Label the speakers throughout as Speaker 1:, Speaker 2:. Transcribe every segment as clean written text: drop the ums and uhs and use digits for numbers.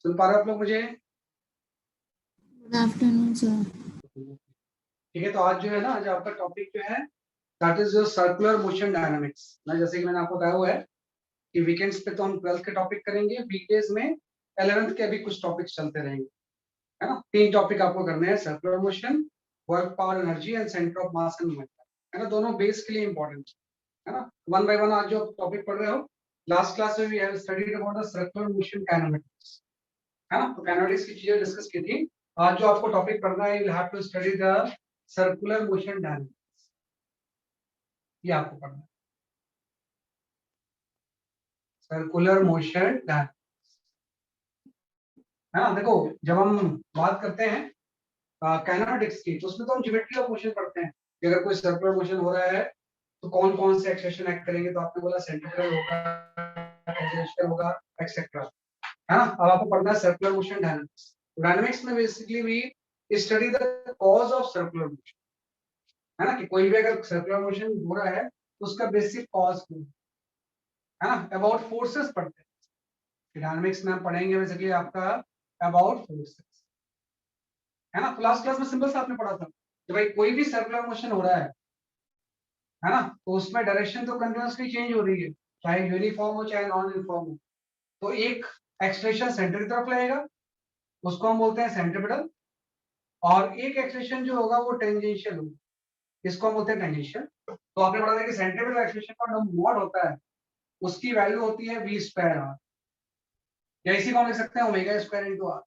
Speaker 1: सुन पा रहे हो आप लोग मुझे?
Speaker 2: Good afternoon sir.
Speaker 1: ठीक है, तो आज जो है ना, आज आपका टॉपिक जो है that is your circular motion dynamics ना। जैसे कि मैंने आपको बताया हुआ है कि वीकेंड्स पे तो हम 12th के टॉपिक करेंगे, वीकडेज में 11th के भी कुछ टॉपिक्स चलते रहेंगे, है ना। 3 टॉपिक आपको करने हैं, circular motion, work power energy and centre of mass end moment, है ना। दोनों बेस के लिए इंपॉर्टेंट है ना। वन बाय वन आज जो टॉपिक पढ़ रहे हो, लास्ट क्लास में we have studied about the circular motion kinematics, है ना। तो काइनेमेटिक्स की चीजें डिस्कस की थी। आज जो आपको टॉपिक पढ़ना है, you will have to study the circular motion dynamics, ये आपको पढ़ना है, सर्कुलर मोशन डायनामिक्स, है ना। देखो, जब हम बात करते हैं काइनेमेटिक्स की, तो उसमें तो हम ज्योमेट्री ऑफ मोशन पढ़ते हैं कि अगर कोई सर्कुलर मोशन हो रहा है तो कौन कौन से एक्सेशन एक्ट करेंगे। तो आपने बोला सेंट्रीफ्यूगल होगा, टेंजेंशियल होगा, एक्सेट्रा, है ना। अब आपको पढ़ना है सर्कुलर मोशन डायनामिक्स। डायनामिक्स में basically we study the cause of circular motion, है ना। कि कोई भी अगर सर्कुलर मोशन हो रहा है तो उसका बेसिक कॉज क्या है ना। अबाउट फोर्सेस पढ़ते हैं डायनामिक्स में, हम पढ़ेंगे बेसिकली आपका अबाउट फोर्सेस, है ना। लास्ट क्लास में सिंपल सा आपने पढ़ा था कि भाई कोई भी सर्कुलर मोशन हो रहा है ना, तो उसमें डायरेक्शन तो कंटिन्यूअसली चेंज हो रही है, चाहे यूनिफॉर्म हो चाहे नॉन यूनिफॉर्म हो। तो एक एक्सलेशन सेंटर की तरफ लगेगा, उसको हम बोलते हैं सेंट्रीपिटल, और एक एक्सलेशन जो होगा वो टेंजेंशियल होगा, इसको हम बोलते हैं टेंजेंशियल। तो आपने पढ़ा था कि सेंट्रीपिटल एक्सलेशन का जो मोड होता है उसकी वैल्यू होती है वी स्क्वायर आर, या इसी को हम लिख सकते हैं ओमेगा स्क्वायर इंटू आर,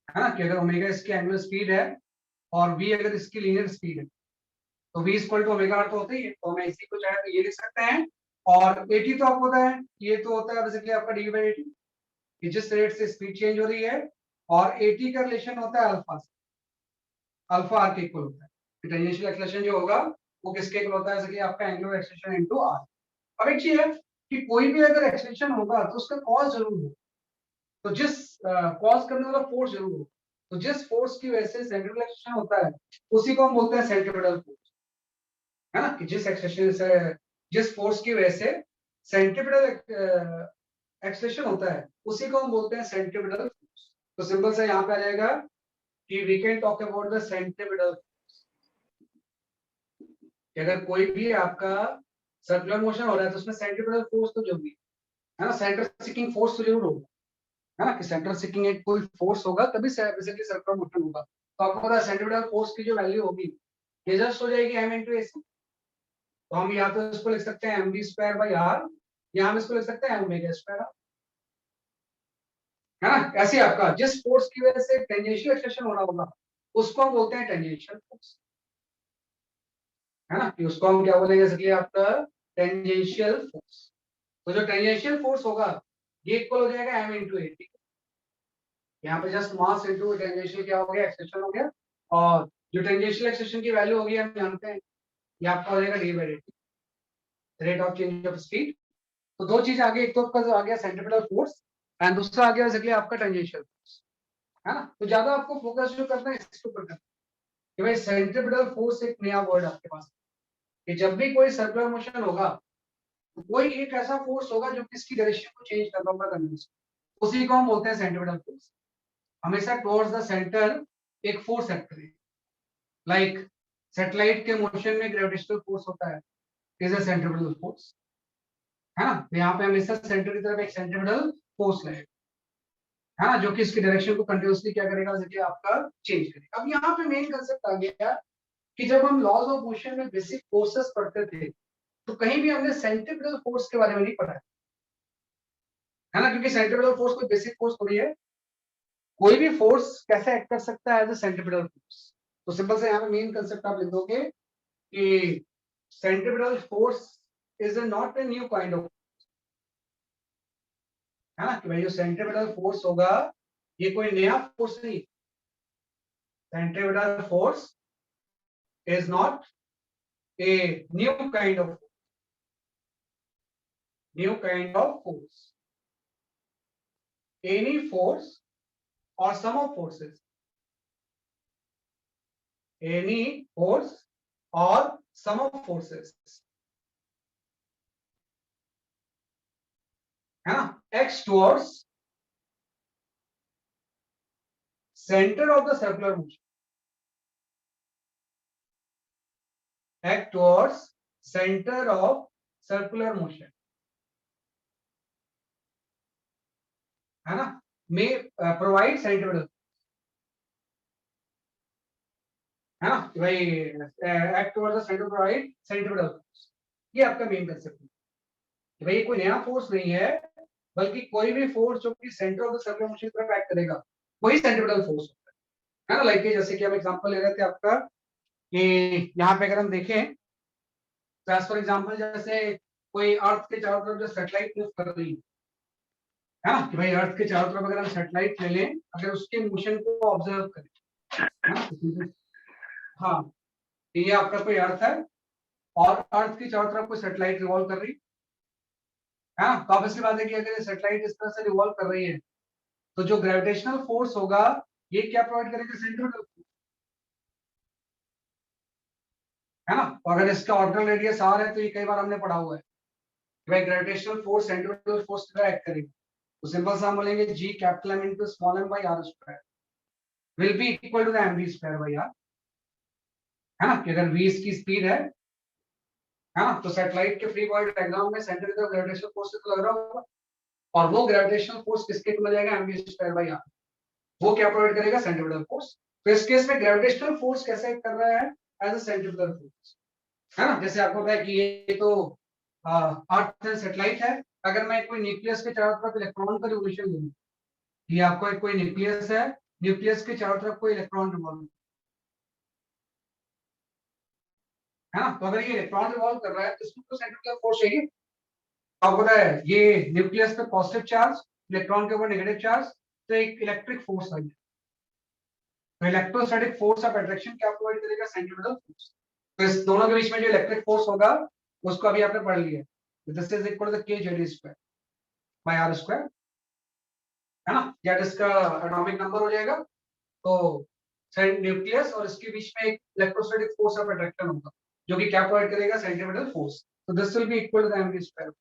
Speaker 1: है ना। कि अगर ओमेगा इसकी एंगुलर स्पीड है और वी अगर इसकी लीनियर स्पीड है, तो V equal to omega R तो होता ही है। तो हम इसी को चाहे तो ये लिख सकते हैं। और एटी तो आपको पता है, ये तो होता है बेसिकली आपका डी बाई एटी, कि जिस रेट से स्पीड चेंज हो रही है, और एटी का रिलेशन होता है अल्फा से, अल्फा आर के इक्वल होता है। टेंजेंशियल एक्सेलरेशन जो होगा वो किसके इक्वल होता है, जैसे कि आपका एंगुलर एक्सेलरेशन इनटू आर। अब एक चीज है कि कोई भी अगर एक्सेलरेशन होगा तो उसका कॉज जरूर हो, तो जिस कॉज करने वाला फोर्स जरूर हो, तो जिस फोर्स की वजह से सेंट्रीपिटल एक्सेलरेशन होता है उसी को हम बोलते हैं सेंट्रीपिटल फोर्स, है ना। कि जिस एक्सेलरेशन से, जिस फोर्स की वजह से सेंट्रीपिटल एक्सेलरेशन होता है उसी को हम बोलते हैं सेंट्रीपिटल फोर्स। तो सिंपल से यहाँ पे आ जाएगा कि we can talk about the centripetal, कि अगर कोई भी आपका सर्कुलर मोशन हो रहा है तो उसमें सेंट्रीपिटल फोर्स तो जरूरी है ना, सेंटर सिकिंग फोर्स तो जरूर होगा, है ना। कि सेंटर सिकिंग एक कोई फोर्स होगा तभी बेसिकली सर्कुलर मोशन होगा। तो आपको पता है सेंट्रीपिटल फोर्स की जो वैल्यू होगी ये जस्ट हो जाएगी एम इंटू ए। तो हम या तो इसको लिख सकते हैं M B square by R, या हम इसको लिख सकते हैं ओमेगा स्क्वायर, है ना। ऐसे आपका जिस फोर्स की वजह से टेंजेंशियल एक्सेलरेशन हो रहा होगा उसको हम बोलते हैं टेंजेंशियल फोर्स, है ना। कि उसको हम क्या बोलेंगे, जैसे कि आपका टेंजेंशियल फोर्स। तो जो टेंजेंशियल फोर्स होगा ये इक्वल हो जाएगा एम इंटू ए, ठीक है। यहाँ पे जस्ट मास इंटू टेंजेंशियल क्या हो गया, एक्सेलरेशन हो गया। और जो टेंजेंशियल एक्सेलरेशन की वैल्यू होगी हम जानते हैं, ये आपका हो जाएगा D by D, rate of change of speed. तो दो चीज आगे, एक तो आपका आ गया सेंट्रीपिटल फोर्स एंड दूसरा आ गया बेसिकली आपका टेंजेंशियल फोर्स, है ना। तो ज्यादा आपको फोकस जो करना है इसके ऊपर करना है कि भाई सेंट्रीपिटल फोर्स एक नया वर्ड आपके पास, कि जब भी कोई सर्कुलर मोशन होगा तो कोई एक ऐसा फोर्स होगा जो किसकी डायरेक्शन को चेंज कर रहा होगा कंटिन्यूअसली, उसी को हम बोलते हैं सेंट्रीपिटल फोर्स। हमेशा टुवर्ड्स द सेंटर एक फोर्स एक्ट करे, लाइक सैटेलाइट के मोशन में ग्रेविटेशनल फोर्स होता है, इज अ सेंट्रीपिटल फोर्स, है ना। तो यहाँ पे हमेशा सेंटर की तरफ एक सेंट्रीपिटल फोर्स लगेगा, है ना, जो कि इसकी डायरेक्शन को कंटिन्यूअसली क्या करेगा, जैसे आपका चेंज करेगा। अब यहाँ पे मेन कंसेप्ट आ गया कि जब हम लॉज ऑफ मोशन में बेसिक फोर्सेस पढ़ते थे तो कहीं भी हमने सेंट्रीपिटल फोर्स के बारे में नहीं पढ़ा है ना। क्योंकि सेंट्रीपिटल फोर्स कोई बेसिक फोर्स थोड़ी है, कोई भी फोर्स कैसे एक्ट कर सकता है एज अ सेंट्रीपिटल फोर्स। तो सिंपल से यहाँ पे मेन कंसेप्ट आप लिख दोगे कि centripetal force is not a new kind of, है ना। कि भाई जो सेंट्रीपिटल फोर्स होगा ये कोई नया फोर्स नहीं, centripetal force is not a new kind of force. Any force or sum of forces, any force or sum of forces, है ना, x towards center of the circular motion act towards center of circular motion, है ना, may provide centripetal, है ना कि भाई act towards the center provide centripetal force। ये आपका मेन कंसेप्ट है कि भाई कोई नया फोर्स नहीं है, बल्कि कोई भी फोर्स जो कि centre of the circular motion की तरफ एक्ट करेगा वही सेंट्रिपेटल फोर्स होता है ना। लाइक जैसे कि हम एग्जांपल ले रहे थे आपका कि यहाँ पे अगर हम देखें तो एज फॉर एग्जांपल जैसे कोई अर्थ के चारों तरफ जो सैटेलाइट मूव कर रही है ना कि भाई अर्थ के चारों तरफ अगर हम सैटेलाइट ले लें, अगर उसके मोशन को ऑब्जर्व करें, है ना, हाँ ये आपका कोई अर्थ है और अर्थ के चारों तरफ कोई सैटेलाइट रिवॉल्व कर रही है ना, तो ऑब्वियसली बात है कि अगर सैटेलाइट इस तरह से रिवॉल्व कर रही है तो जो ग्रेविटेशनल फोर्स होगा ये क्या प्रोवाइड करेगा, सेंट्रिपेटल फोर्स, है ना। तो अगर इसका ऑर्बिटल रेडियस आर है तो ये कई बार हमने पढ़ा हुआ है कि भाई ग्रेविटेशनल फोर्स सेंट्रिपेटल फोर्स की तरह एक्ट करेगी। तो सिंपल सा हम बोलेंगे G capital M into small M by R square will be equal to the M V square by R, है ना कि अगर वी इसकी स्पीड है ना, तो सैटेलाइट के फ्री बॉडी डायग्राम में सेंटर की तरफ ग्रेविटेशनल फोर्स तो लग रहा होगा और वो ग्रेविटेशनल फोर्स किसके इक्वल हो जाएगा, M V square by R. वो क्या प्रोवाइड करेगा, सेंट्रिपेटल फोर्स। तो इस केस में ग्रेविटेशनल फोर्स कैसे एक्ट कर रहा है, एज अ सेंट्रिपेटल फोर्स, है ना। जैसे आपको पता है कि ये तो अर्थ सैटेलाइट है, अगर मैं कोई न्यूक्लियस के चारों तरफ इलेक्ट्रॉन का रिवोल्यूशन लूं, ये आपको एक कोई न्यूक्लियस है, न्यूक्लियस के चारों तरफ कोई इलेक्ट्रॉन रिवॉल्व, है ना, तो अगर ये इलेक्ट्रॉन रिवॉल्व कर रहा है तो इसमें तो सेंट्रिपेटल फोर्स चाहिए। आपको पता है ये न्यूक्लियस पे पॉजिटिव चार्ज, इलेक्ट्रॉन के ऊपर नेगेटिव चार्ज, तो एक इलेक्ट्रिक फोर्स है। तो इलेक्ट्रोस्टैटिक फोर्स ऑफ अट्रैक्शन क्या प्रोवाइड करेगा, सेंट्रिपेटल फोर्स। तो इस दोनों के बीच में जो इलेक्ट्रिक फोर्स होगा उसको अभी आपने पढ़ लिया, this is equal to the K Z square by R square, है ना। जेड इसका एटॉमिक नंबर हो जाएगा, तो न्यूक्लियस और इसके बीच में एक इलेक्ट्रोस्टैटिक फोर्स ऑफ अट्रैक्शन होगा जो कि क्या प्रोवाइड करेगा, सेंट्रिपेटल फोर्स। तो this will be equal to the M V square,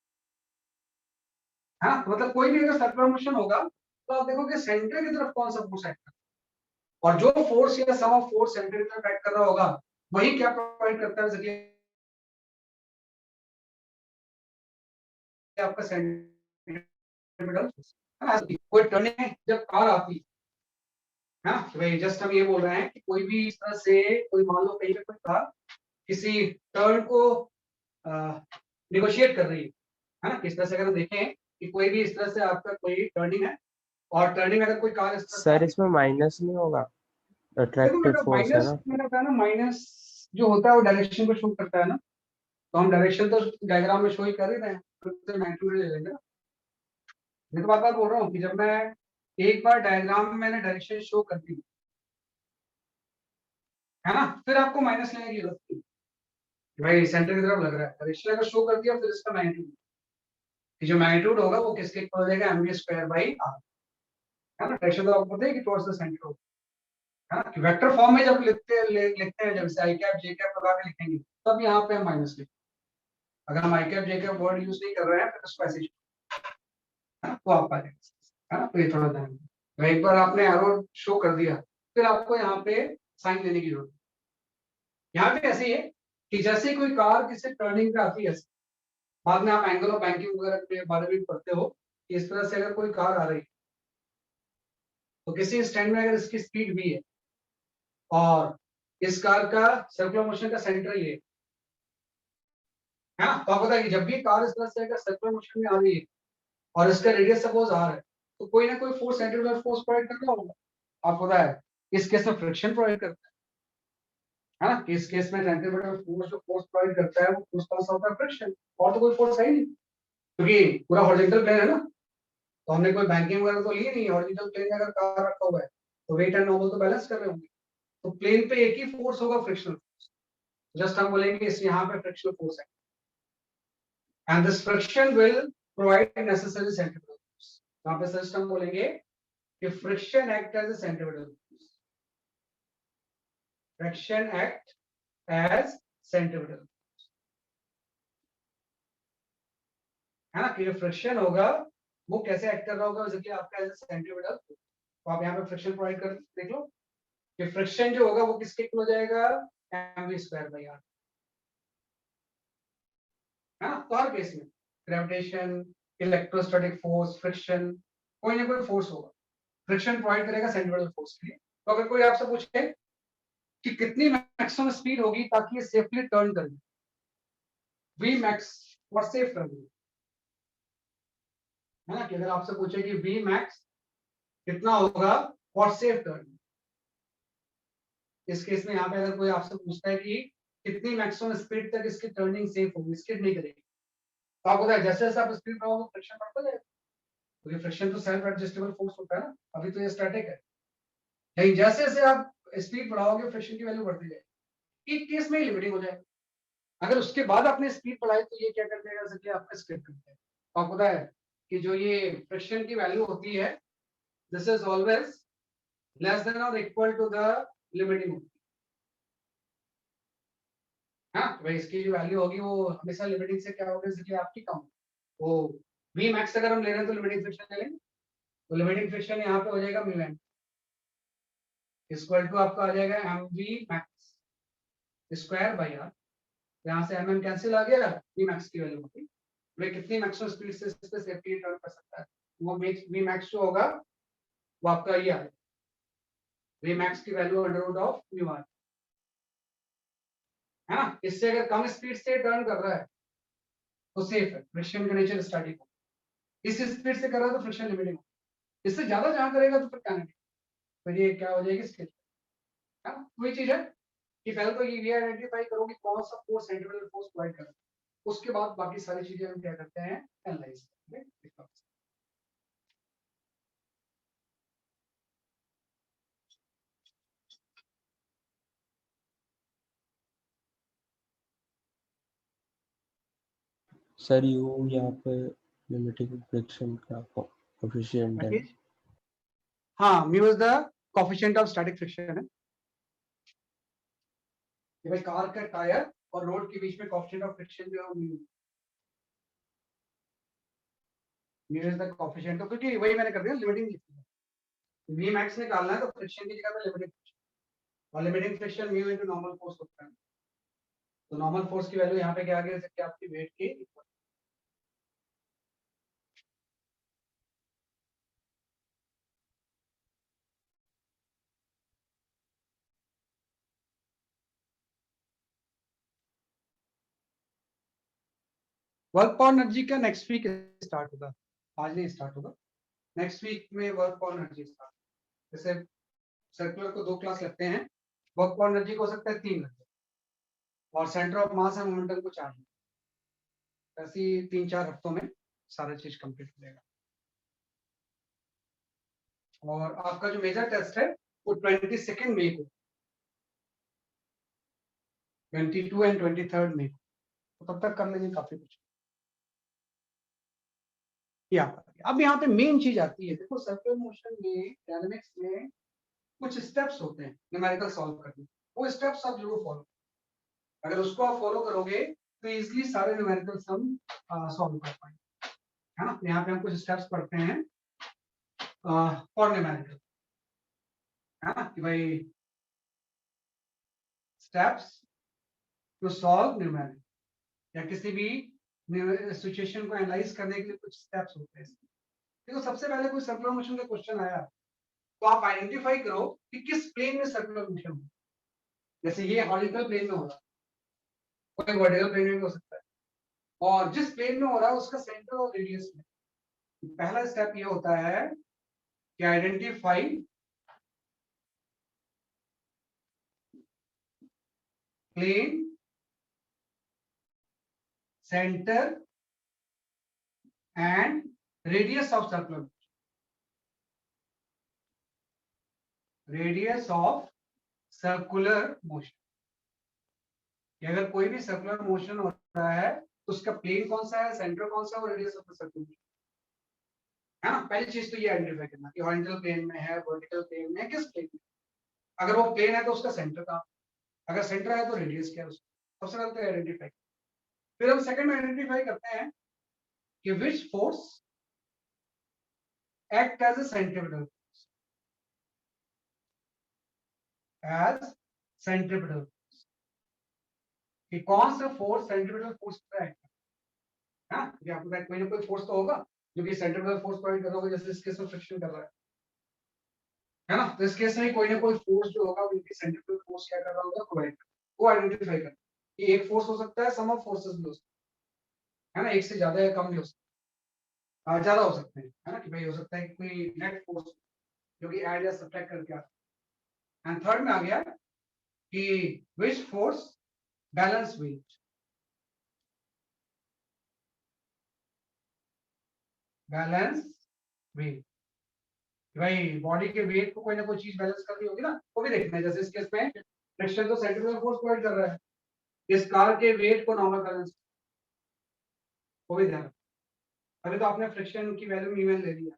Speaker 1: हाँ। तो मतलब कोई भी अगर सर्कुलर मोशन होगा तो आप देखोगे सेंटर की तरफ कौन सा फोर्स एक्ट कर रहा है, और जो फोर्स या सम ऑफ फोर्स सेंटर की तरफ एक्ट कर रहा होगा वही क्या प्रोवाइड करता है, जरिए आपका सेंट्रिपेटल फोर्स, है ना। कोई टर्निंग है जब कार आती है ना, भाई जस्ट हम ये बोल रहे हैं कि कोई भी इस तरह से कोई मान लो कहीं पे कोई कार किसी टर्न को निगोशिएट कर रही है ना, किस तरह से अगर हम देखें कि कोई भी इस तरह से आपका कोई टर्निंग है और टर्निंग अगर कोई कार इस तरह से
Speaker 3: सर
Speaker 1: आती
Speaker 3: इसमें माइनस नहीं होगा,
Speaker 1: है, देखो
Speaker 3: अट्रैक्टिव
Speaker 1: बेटा
Speaker 3: फोर्स है
Speaker 1: माइनस
Speaker 3: ना।
Speaker 1: मैंने बताया ना, माइनस जो होता है वो डायरेक्शन को शो करता है ना, तो हम डायरेक्शन तो डायग्राम में शो ही कर ही रहे हैं, तो मैग्नीट्यूड ले लेंगे ना। मैं तो बार बार बोल रहा हूँ कि जब मैं एक बार डायग्राम में मैंने डायरेक्शन शो कर दी, है ना, फिर आपको माइनस लेने की जरूरत नहीं, भाई सेंटर की तरफ लग रहा है, डायरेक्शन अगर शो कर दिया फिर इसका मैग्नीट्यूड, जो मैग्नीट्यूड होगा वो किसके इक्वल हो जाएगा, M V square by R, है ना। डायरेक्शन तो आपको पता है कि टुवर्ड्स द सेंटर होगा, है ना। वेक्टर फॉर्म में जब लिखते हैं, जब से आई कैप जे कैप लगा के लिखेंगे तब यहाँ पे हम माइनस लिखेंगे। अगर हम आई कैप जे कैप वर्ड यूज नहीं कर रहे हैं फिर उसको ऐसे तो आप पाएंगे, है ना। तो ये थोड़ा ध्यान, तो एक बार आपने एरो शो कर दिया फिर आपको यहाँ पे साइन देने की जरूरत है। यहाँ पे ऐसे ही है कि जैसे कोई कार किसी टर्निंग पे आती है, बाद में आप एंगल ऑफ बैंकिंग वगैरह के बारे में पढ़ते हो कि इस तरह से अगर कोई कार आ रही है तो किसी स्टैंड में अगर इसकी स्पीड भी है और इस कार का सर्कुलर मोशन का सेंटर ये है ना, तो आपको पता है कि जब भी कार इस तरह से अगर सर्कुलर मोशन में आ रही है और इसका रेडियस सपोज आर है तो कोई ना कोई फोर्स सेंट्रिपेटल फोर्स प्रोवाइड कर रहा होगा। आपको पता है इस केस में फ्रिक्शन प्रोवाइड करता है ना, कि इस केस में सेंट्रिपेटल फोर्स जो फोर्स प्रोवाइड करता है वो फोर्स कौन सा होता है, फ्रिक्शन, और तो कोई फोर्स है ही नहीं क्योंकि पूरा हॉरिजॉन्टल प्लेन है ना। तो हमने कोई बैंकिंग वगैरह तो ली नहीं, हॉरिजॉन्टल प्लेन में अगर कार रखा हुआ है तो वेट एंड नॉर्मल तो बैलेंस कर रहे होंगे, तो प्लेन पे एक ही फोर्स होगा, फ्रिक्शनल फोर्स। जस्ट हम बोलेंगे इस यहाँ पे फ्रिक्शनल फोर्स है and this friction will provide necessary centripetal force. यहाँ पे जस्ट हम बोलेंगे कि friction act as a centripetal force, friction act as centripetal, है ना, कि जो फ्रिक्शन होगा वो कैसे एक्ट कर रहा होगा, बेसिकली आपका एज अ सेंट्रिपेटल फोर्स। तो आप यहाँ पे फ्रिक्शन प्रोवाइड कर देख लो कि फ्रिक्शन जो होगा वो किसके इक्वल हो जाएगा, mv स्क्वायर बाई आर, है ना। तो हर केस में ग्रेविटेशन, इलेक्ट्रोस्टैटिक फोर्स, फ्रिक्शन, कोई ना कोई फोर्स होगा, फ्रिक्शन प्रोवाइड करेगा सेंट्रिपेटल फोर्स के लिए। तो अगर कोई आपसे पूछे कि कितनी मैक्सिमम स्पीड होगी ताकि ये सेफली टर्न करे, V max for safe turning, है ना। कि अगर आपसे पूछे कि वी मैक्स कितना होगा फॉर सेफ टर्निंग, इस केस में यहाँ पे अगर कोई आपसे पूछता है कि कितनी मैक्सिमम स्पीड तक इसकी टर्निंग सेफ होगी, स्किड नहीं करेगी, तो आपको पता है जैसे जैसे आप स्पीड बढ़ाओगे फ्रिक्शन बढ़ता जाएगा, क्योंकि फ्रिक्शन तो सेल्फ एडजस्टेबल फोर्स होता है ना, अभी तो ये स्टैटिक है, लेकिन जैसे जैसे आप स्पीड बढ़ाओगे फ्रिक्शन की वैल्यू बढ़ती जाएगी, एक केस में ही लिमिटिंग हो जाएगा। अगर उसके बाद आपने स्पीड बढ़ाई तो ये क्या कर देगा, जैसे कि आपका स्किड करता है। तो आपको पता है कि जो ये फ्रिक्शन की वैल्यू होती है, this is always less than और इक्वल टू द लिमिटिंग, हाँ। तो भाई इसकी जो वैल्यू होगी वो हमेशा लिमिटिंग से क्या होगी, जैसे कि आपकी कम, वो वी मैक्स अगर हम ले रहे हैं तो लिमिटिंग फ्रिक्शन ले लेंगे, तो लिमिटिंग फ्रिक्शन यहाँ पे हो जाएगा म्यू एन इक्वल टू आपका आ जाएगा M V max square by R, यहाँ से एम एम कैंसिल आ गया, वी मैक्स की वैल्यू होगी भाई कितनी मैक्सिमम स्पीड से इस पे सेफ्टी टर्न कर सकता है, वो वी मैक्स जो होगा वो आपका ये आएगा, वी मैक्स की value under root of mu R, है ना। इससे अगर कम स्पीड से टर्न कर रहा है तो सेफ है, फ्रिक्शन का नेचर स्टैटिक हो, इस स्पीड से कर रहा है तो फ्रिक्शन लिमिटिंग हो, इससे ज्यादा जहां करेगा तो फिर काइनेटिक, फिर ये क्या हो जाएगी स्किड, है ना। वही चीज है कि पहले तो ये आइडेंटिफाई करो कि कौन सा फोर्स सेंट्रिपेटल फोर्स प्रोवाइड कर रहा है, उसके बाद बाकी सारी चीजें हम क्या करते हैं, एनालाइज करते हैं।
Speaker 3: सर यू यहाँ पे लिमिटिंग फ्रिक्शन का कोफिशिएंट है।
Speaker 1: हाँ, mu is the coefficient of static friction है कि भाई कार का टायर और रोड के बीच में कोफिशिएंट ऑफ फ्रिक्शन जो है mu, mu is the coefficient, तो क्योंकि वही मैंने कर दिया लिमिटिंग लिखी है, वी मैक्स निकालना है तो फ्रिक्शन की जगह पे लिमिटिंग फ्रिक्शन, और limiting friction mu into normal force होता है, तो नॉर्मल फोर्स की वैल्यू यहाँ पे क्या आ गई, जैसे कि आपकी वेट के इक्वल, वर्क फॉर एनर्जी का नेक्स्ट वीक स्टार्ट होगा, आज नहीं स्टार्ट होगा, नेक्स्ट वीक में वर्क फॉर एनर्जी स्टार्ट, जैसे सर्कुलर को 2 क्लास लगते हैं, वर्क फॉर एनर्जी को हो सकता है 3 घंटे, और centre of mass and momentum को 4 घंटे, ऐसी 3-4 हफ्तों में सारा चीज कंप्लीट हो जाएगा। और आपका जो मेजर टेस्ट है वो 22 मई को, 22 एंड 23 मई को, तो तब तक कर लेंगे काफी कुछ। अब यहाँ पे मेन चीज आती है, देखो सर्कुलर मोशन में डायनामिक्स में कुछ स्टेप्स होते हैं न्यूमेरिकल सॉल्व करने, वो स्टेप्स आप जरूर फॉलो, अगर उसको आप फॉलो करोगे तो इजीली सारे न्यूमेरिकल सम सॉल्व कर पाएंगे, है ना। यहाँ पे हम कुछ स्टेप्स पढ़ते हैं फॉर न्यूमेरिकल, है ना, कि भाई स्टेप्स टू सॉल्व न्यूमेरिकल, या किसी भी सिचुएशन को एनालाइज करने के लिए कुछ स्टेप्स होते हैं। देखो सबसे पहले कोई सर्कुलर मोशन का क्वेश्चन आया तो आप आइडेंटिफाई करो कि किस प्लेन में सर्कुलर मोशन हो, जैसे ये हॉरिजॉन्टल प्लेन में हो रहा है, कोई वर्टिकल प्लेन में हो सकता है, और जिस प्लेन में हो रहा है उसका सेंटर और रेडियस में। पहला स्टेप ये होता है कि identify plane, centre and radius of circular, radius of circular motion, अगर कोई भी सर्कुलर मोशन हो रहा है तो उसका प्लेन कौन सा है, सेंटर कौन सा है, और रेडियस ऑफ द सर्कुलर, है ना। पहली चीज तो ये आइडेंटिफाई करना कि हॉरिजॉन्टल प्लेन में है, वर्टिकल प्लेन में है, किस प्लेन में, अगर वो प्लेन है तो उसका सेंटर कहाँ, अगर सेंटर है तो रेडियस क्या है उसका, सबसे पहले तो आइडेंटिफाई। फिर हम सेकंड में आइडेंटिफाई करते हैं कि which force act as a centripetal, as centripetal. कि कौन सा फोर्स सेंट्रीपिटल फोर्स पर एक्ट है ना, कि आपको कोई ना कोई फोर्स तो होगा जो कि सेंट्रीपिटल फोर्स प्रोवाइड कर रहा होगा, जैसे इस केस में फ्रिक्शन कर रहा है ना, तो इस केस में कोई ना कोई फोर्स जो होगा वो सेंट्रीपिटल फोर्स क्या कर रहा होगा, प्रोवाइड कर, वो आइडेंटिफाई कर कि एक फोर्स हो सकता है, सम ऑफ फोर्सेस भी हो सकता है ना, एक से ज्यादा या कम भी हो सकता है, ज्यादा हो सकते हैं, है ना, कि भाई हो सकता है कि कोई नेट फोर्स जो कि ऐड या सब्ट्रैक्ट करके आता है। एंड थर्ड में आ गया कि which force balance weight, balance weight, भाई बॉडी के वेट को कोई ना कोई चीज बैलेंस कर रही होगी ना, वो भी देखना है। जैसे इस केस में फ्रिक्शन तो सेंट्रीपिटल फोर्स प्रोवाइड कर रहा है, इस कार के वेट को नॉर्मल बैलेंस, वो भी ध्यान रखना। अभी तो आपने फ्रिक्शन की वैल्यू ईवन ले लिया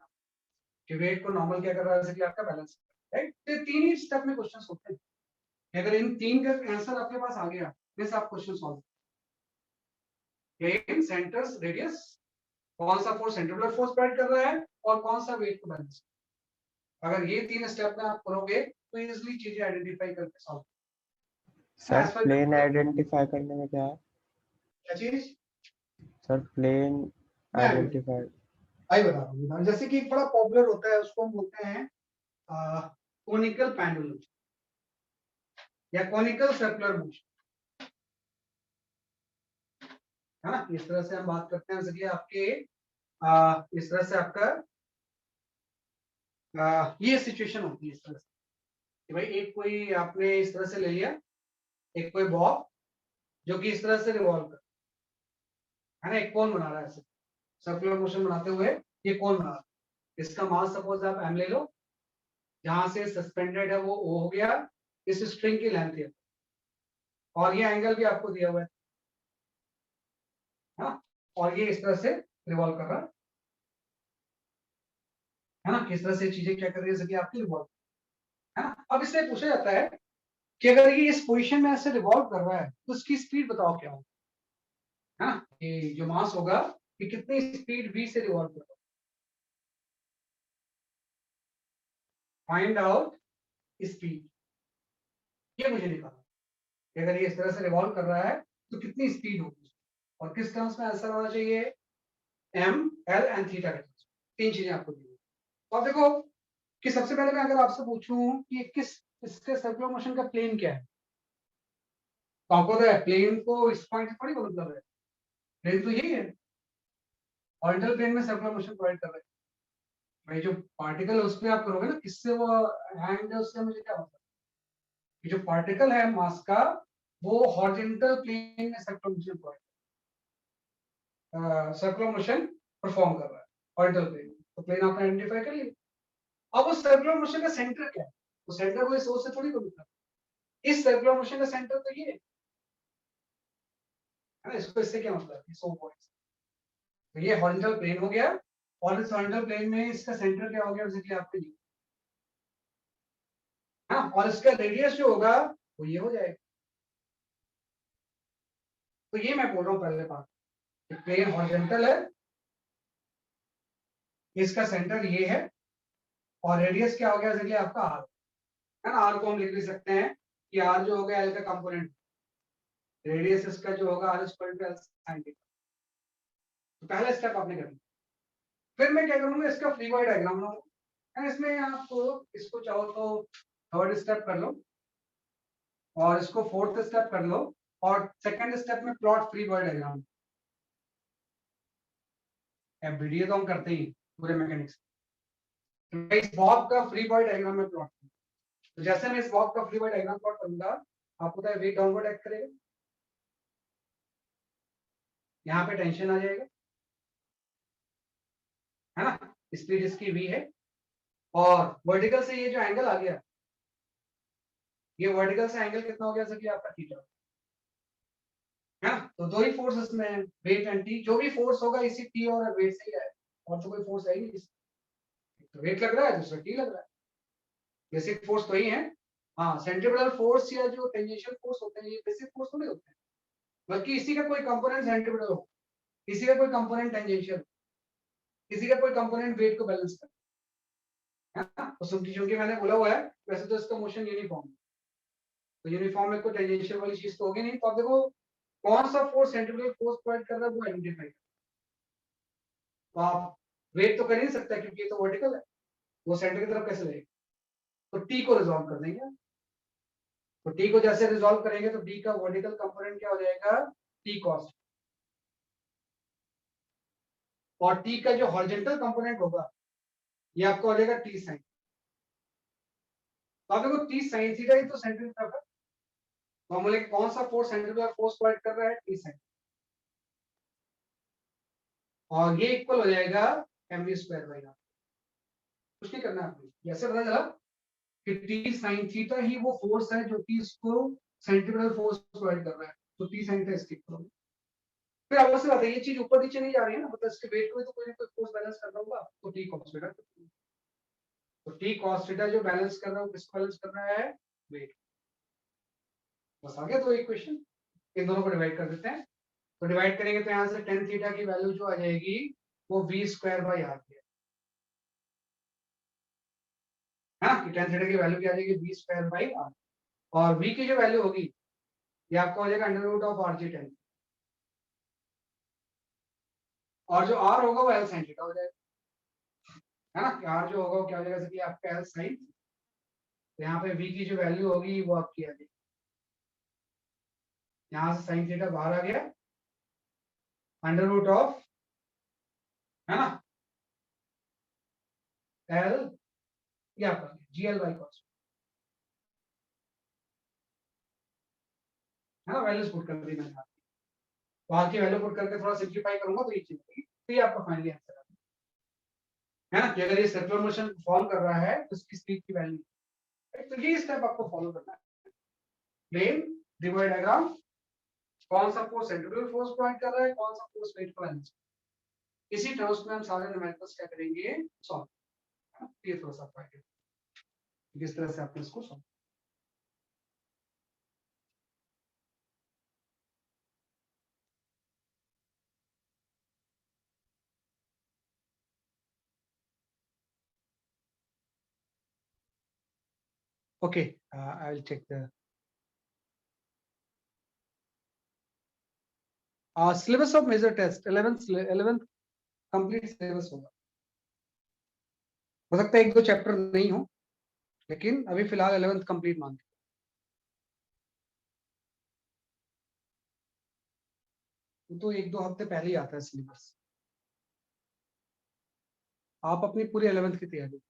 Speaker 1: कि वेट को नॉर्मल क्या कर रहा है, जैसे कि आपका बैलेंस, राइट। तो तीन ही स्टेप में क्वेश्चंस होते हैं, अगर इन तीन का आंसर आपके पास आ गया फिर आप क्वेश्चन सॉल्व करेंगे। सेंटर्स रेडियस, कौन सा फोर्स सेंट्रीपिटल फोर्स प्रोवाइड कर रहा है और कौन सा वेट को बैलेंस। अगर ये तीन स्टेप में आप करोगे तो इजीली चीजें आइडेंटिफाई करके सॉल्व।
Speaker 3: सर प्लेन आइडेंटिफाई करने में क्या है?
Speaker 1: क्या चीज?
Speaker 3: सर प्लेन आइडेंटिफाई
Speaker 1: आई बता रहा हूँ, जैसे कि एक बड़ा पॉपुलर होता है, उसको हम बोलते हैं कोनिकल पेंडुलम या कोनिकल सर्कुलर मोशन, है ना। इस तरह से हम बात करते हैं, जैसे कि आपके इस तरह से आपका ये सिचुएशन होती है इस तरह से कि भाई एक कोई आपने इस तरह से ले लिया, एक कोई बॉब जो कि इस तरह से रिवॉल्व कर, है ना, एक कोन बना रहा है, ऐसे सर्कुलर मोशन बनाते हुए ये कोन बना रहा है। इसका मास सपोज आप m ले लो, जहां से सस्पेंडेड है वो O हो गया, इस स्ट्रिंग की लेंथ है, और ये एंगल भी आपको दिया हुआ है, हाँ, और ये इस तरह से रिवॉल्व कर रहा है ना, किस तरह से चीजें क्या कर रही है, जैसे कि आपकी रिवॉल्व, है ना। अब इससे पूछा जाता है कि अगर ये इस पोजीशन में ऐसे रिवॉल्व कर रहा है तो इसकी स्पीड बताओ क्या होगी, है ना, कि जो मास होगा कि कितनी स्पीड v से रिवॉल्व कर रहा है। फाइंड आउट स्पीड, ये मुझे निकालना कि अगर ये इस तरह से रिवॉल्व कर रहा है तो कितनी स्पीड होगी, और किस टर्म्स में आंसर होना चाहिए, m l एंड थीटा के terms में। तीन चीजें आपको दी। तो आप देखो कि सबसे पहले मैं अगर आपसे पूछूं कि किस इसके सर्कुलर मोशन का प्लेन क्या है, तो आपको तो प्लेन को इस पॉइंट से थोड़ी मतलब है, प्लेन तो यही है, ऑरिजिनल प्लेन में सर्कुलर मोशन प्रोवाइड कर रहे हैं। भाई जो पार्टिकल है उस पर आप करोगे ना, किससे वो हैंग है, उससे मुझे क्या मतलब, कि जो पार्टिकल है मास का वो हॉरिजॉन्टल प्लेन में सर्कुलर मोशन परफॉर्म कर रहा है हॉरिजॉन्टल प्लेन, तो प्लेन आपने आइडेंटिफाई कर लिया। अब उस सर्कुलर मोशन का सेंटर क्या है, तो सेंटर को इस सोर्स से थोड़ी कोई मतलब, इस सर्कुलर मोशन का सेंटर तो ये है ना, इसको इससे क्या मतलब, ये 100 पॉइंट्स, तो ये हॉरिजॉन्टल प्लेन हो गया, और इस हॉरिजॉन्टल प्लेन में इसका सेंटर क्या हो गया, बेसिकली आपके लिए, हाँ, और इसका रेडियस जो होगा वो ये हो जाएगा। तो ये मैं बोल रहा हूँ पहले बात, प्लेन हॉरिजॉन्टल है, इसका सेंटर ये है, और रेडियस क्या हो गया, बेसिकली आपका आर, है ना। आर को हम लिख भी सकते हैं कि आर जो होगा एल का कंपोनेंट, रेडियस इसका जो होगा R square two L sine theta. तो पहला स्टेप आपने कर लिया। फिर मैं क्या करूंगा, इसका फ्री बॉडी डायग्राम बनाऊंगा, इसमें आप इसको चाहो तो थर्ड स्टेप कर लो, और इसको फोर्थ स्टेप कर लो, और सेकंड स्टेप में plot free body diagram. Video तो हम करते ही पूरे मैकेनिक्स, तो इस बॉब का फ्री बॉडी डायग्राम में प्लॉट, तो जैसे मैं इस बॉब का फ्री बॉडी डायग्राम प्लॉट करूंगा, आपको पता है वेट डाउनवर्ड एक्ट करेगा, यहाँ पे टेंशन आ जाएगा, है ना, स्पीड इसकी v है, और वर्टिकल से ये जो एंगल आ गया, ये वर्टिकल से एंगल कितना हो गया, जैसे कि आपका थीटा, है ना। तो दो ही फोर्स इसमें है, वेट एंड टी, जो भी फोर्स होगा इसी टी और वेट से ही है, और तो कोई फोर्स है ही नहीं, तो वेट लग रहा है, दूसरा टी लग रहा है, बेसिक फोर्स तो ही है। हाँ, सेंट्रीपिटल फोर्स या जो टेंजेंशियल फोर्स होते हैं ये बेसिक फोर्स थोड़ी होते हैं, बल्कि इसी का कोई कंपोनेंट सेंट्रीपिटल हो, इसी का कोई कंपोनेंट टेंजेंशियल, इसी का कोई कंपोनेंट वेट को बैलेंस कर, है ना। तो चूंकि मैंने बोला हुआ है, वैसे तो इसका मोशन यूनिफॉर्म है, तो यूनिफॉर्म में कोई टेंजेंशियल वाली चीज तो होगी नहीं। तो आप देखो कौन सा फोर्स सेंट्रीफ्यूगल फोर्स प्रोवाइड कर रहा है वो आइडेंटिफाई। तो आप वेट तो कर ही नहीं सकता क्योंकि ये तो वर्टिकल है, वो सेंटर की तरफ कैसे जाएगा। तो टी को रिजॉल्व कर देंगे। तो टी को जैसे रिजॉल्व करेंगे तो डी का वर्टिकल कंपोनेंट क्या हो जाएगा, टी कॉस, और टी का जो हॉरिजॉन्टल कंपोनेंट होगा ये आपको हो जाएगा टी साइन। तो आप देखो टी साइन थीटा ही तो सेंटर की तरफ है, तो हम बोलेंगे कौन सा फोर्स सेंट्रीफ्यूगल फोर्स प्रोवाइड कर रहा है, टी साइन, और ये इक्वल हो जाएगा mv स्क्वायर बाई आर। कुछ नहीं करना आपको, ऐसे पता चला कि टी साइन थीटा ही वो फोर्स है जो कि इसको सेंट्रीफ्यूगल फोर्स प्रोवाइड कर रहा है। तो टी साइन थीटा इसके इक्वल होगा। फिर अवश्य बात है ये चीज ऊपर नीचे नहीं जा रही है ना, मतलब इसके वेट को भी तो कोई ना कोई फोर्स बैलेंस कर रहा होगा। तो टी कॉस थीटा, तो टी कॉस थीटा जो बैलेंस कर रहा है किसको बैलेंस कर रहा है, वेट। बस आ गया दो इक्वेशन, इन दोनों को डिवाइड कर देते हैं। तो डिवाइड करेंगे तो यहाँ से टेन थीटा की वैल्यू जो आ जाएगी वो वी स्क्वायर बाई आर है ना, कि टेन थीटा की वैल्यू क्या आ जाएगी, वी स्क्वायर बाई आर, और वी की जो वैल्यू होगी ये आपका हो जाएगा under root of r g ten, और जो आर होगा वो एल साइन थीटा हो जाएगा, है ना, कि आर जो होगा वो क्या हो जाएगा, जैसे कि आपका एल साइन, तो यहाँ पे वी की जो वैल्यू होगी वो आपकी आ जाएगी, यहाँ से साइन थीटा बाहर आ गया, अंडर रूट ऑफ, है ना, एल, ये आपका जी एल बाई कॉस, है ना, वैल्यूज पुट कर दी मैंने। आर की वैल्यू पुट करके थोड़ा सिंप्लीफाई करूंगा तो ये चीज होगी, तो ये आपका फाइनली आंसर है ना, कि अगर ये सर्कुलर मोशन फॉर्म कर रहा है तो इसकी स्पीड की वैल्यू, तो ये स्टेप आपको फॉलो करना है। प्लेन रिवर डायग्राम, कौन सा फोर्स सेंट्रीफ्यूगल फोर्स प्रोवाइड कर रहा है, कौन सा फोर्स वेट को बैलेंस, इसी टर्म्स में हम सारे न्यूमेरिकल्स क्या करेंगे, सॉल्व। ये थोड़ा सा फाइंड किस तरह से आपने इसको solve. Okay, I will check the syllabus of major test 11th complete syllabus होगा। हो सकता है एक दो चैप्टर नहीं हो, लेकिन अभी फिलहाल 11th कंप्लीट मान के, तो एक दो हफ्ते पहले ही आता है सिलेबस। आप अपनी पूरी 11th की तैयारी,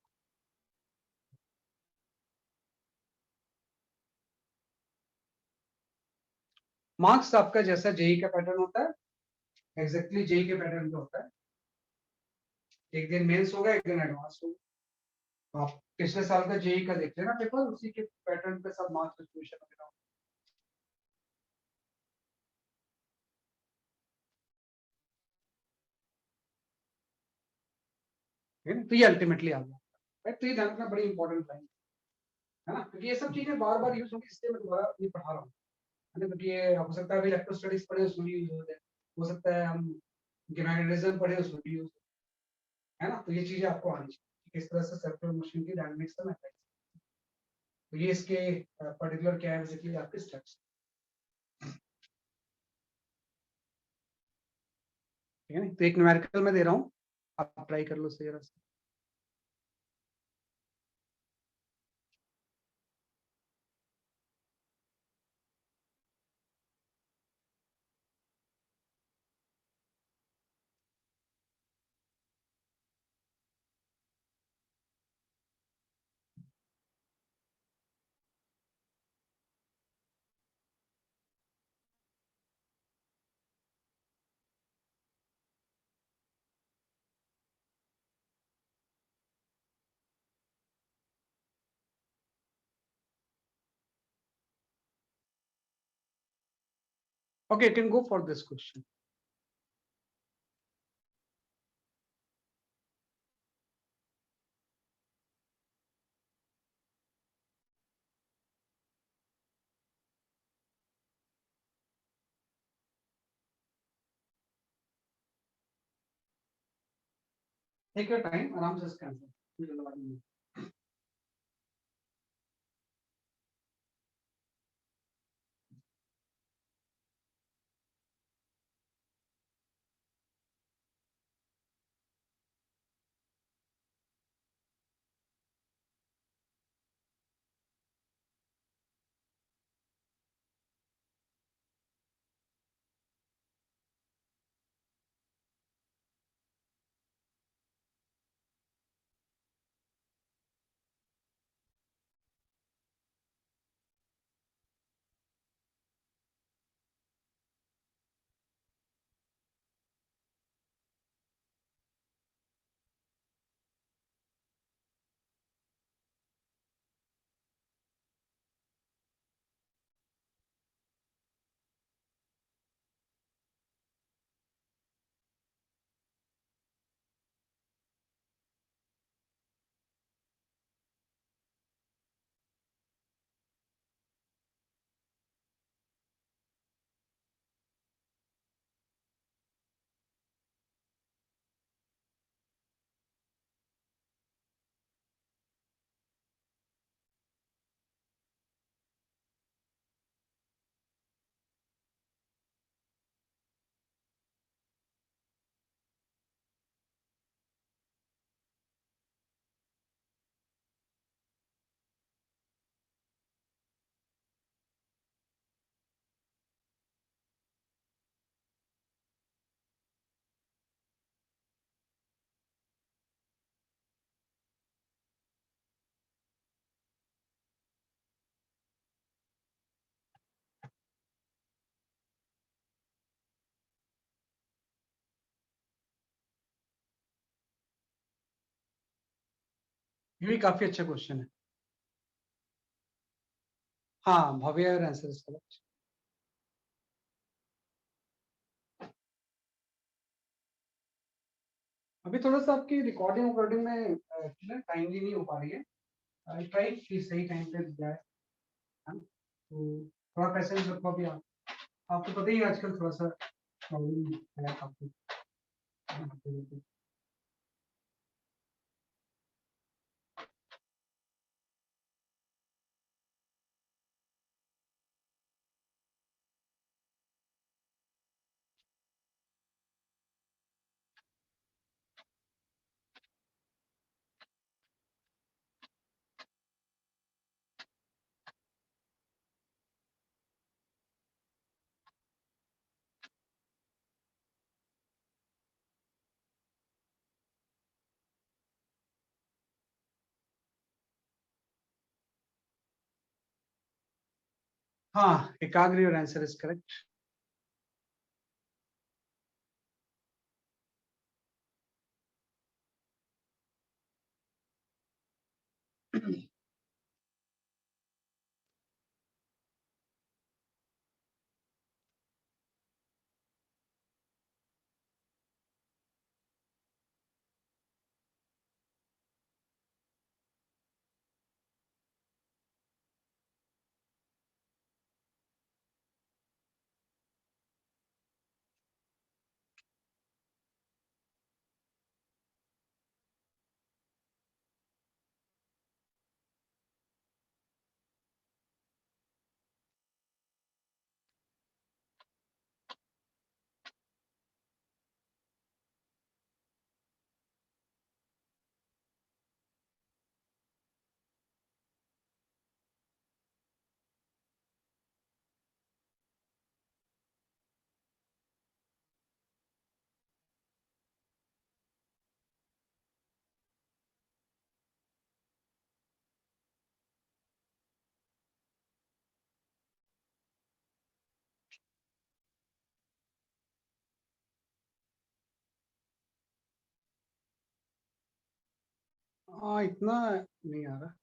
Speaker 1: मार्क्स आपका जैसा जेई का पैटर्न होता है एग्जैक्टली जेई के पैटर्न पे होता है। एक दिन मेंस होगा, एक दिन एडवांस होगा। आप पिछले साल का जेई का देख लेना पेपर, उसी के पैटर्न पे सब मार्क्स डिस्ट्रीब्यूशन वगैरह होगा। तो ये अल्टीमेटली आ गया, राइट। तो ये ध्यान रखना बड़ी इंपॉर्टेंट लाइन है ना, क्योंकि ये सब चीजें बार बार यूज होंगी, इसलिए मैं दोबारा ये पढ़ा रहा हूँ, है ना, क्योंकि ये हो सकता है अभी इलेक्ट्रो स्टडीज पढ़े उसमें भी यूज हो जाए, हो सकता है हम मैग्नेटिज्म पढ़े उसमें भी यूज, है ना। तो ये चीजें आपको आनी चाहिए किस तरह से सर्कुलर मोशन की डायनामिक्स का मैथड। तो ये इसके पर्टिकुलर क्या है बेसिकली आपके स्टेप्स, ठीक है। तो एक न्यूमेरिकल में दे रहा हूँ, आप ट्राई कर लो सही तरह से। Okay, you can go for this question. Take your time, आराम से इसका आंसर। ये भी काफी अच्छा क्वेश्चन है। हाँ, भव्य योर आंसर इज करेक्ट। अभी थोड़ा सा आपकी रिकॉर्डिंग में टाइमली नहीं हो पा रही है। आई ट्राई कि सही टाइम पे जाए, है ना? तो थोड़ा पैसेंस रखो अभी आप। आपको पता ही है आजकल थोड़ा सा प्रॉब्लम है काफी। हाँ, एकाग्र योर आंसर इज करेक्ट। हाँ, इतना नहीं आ रहा।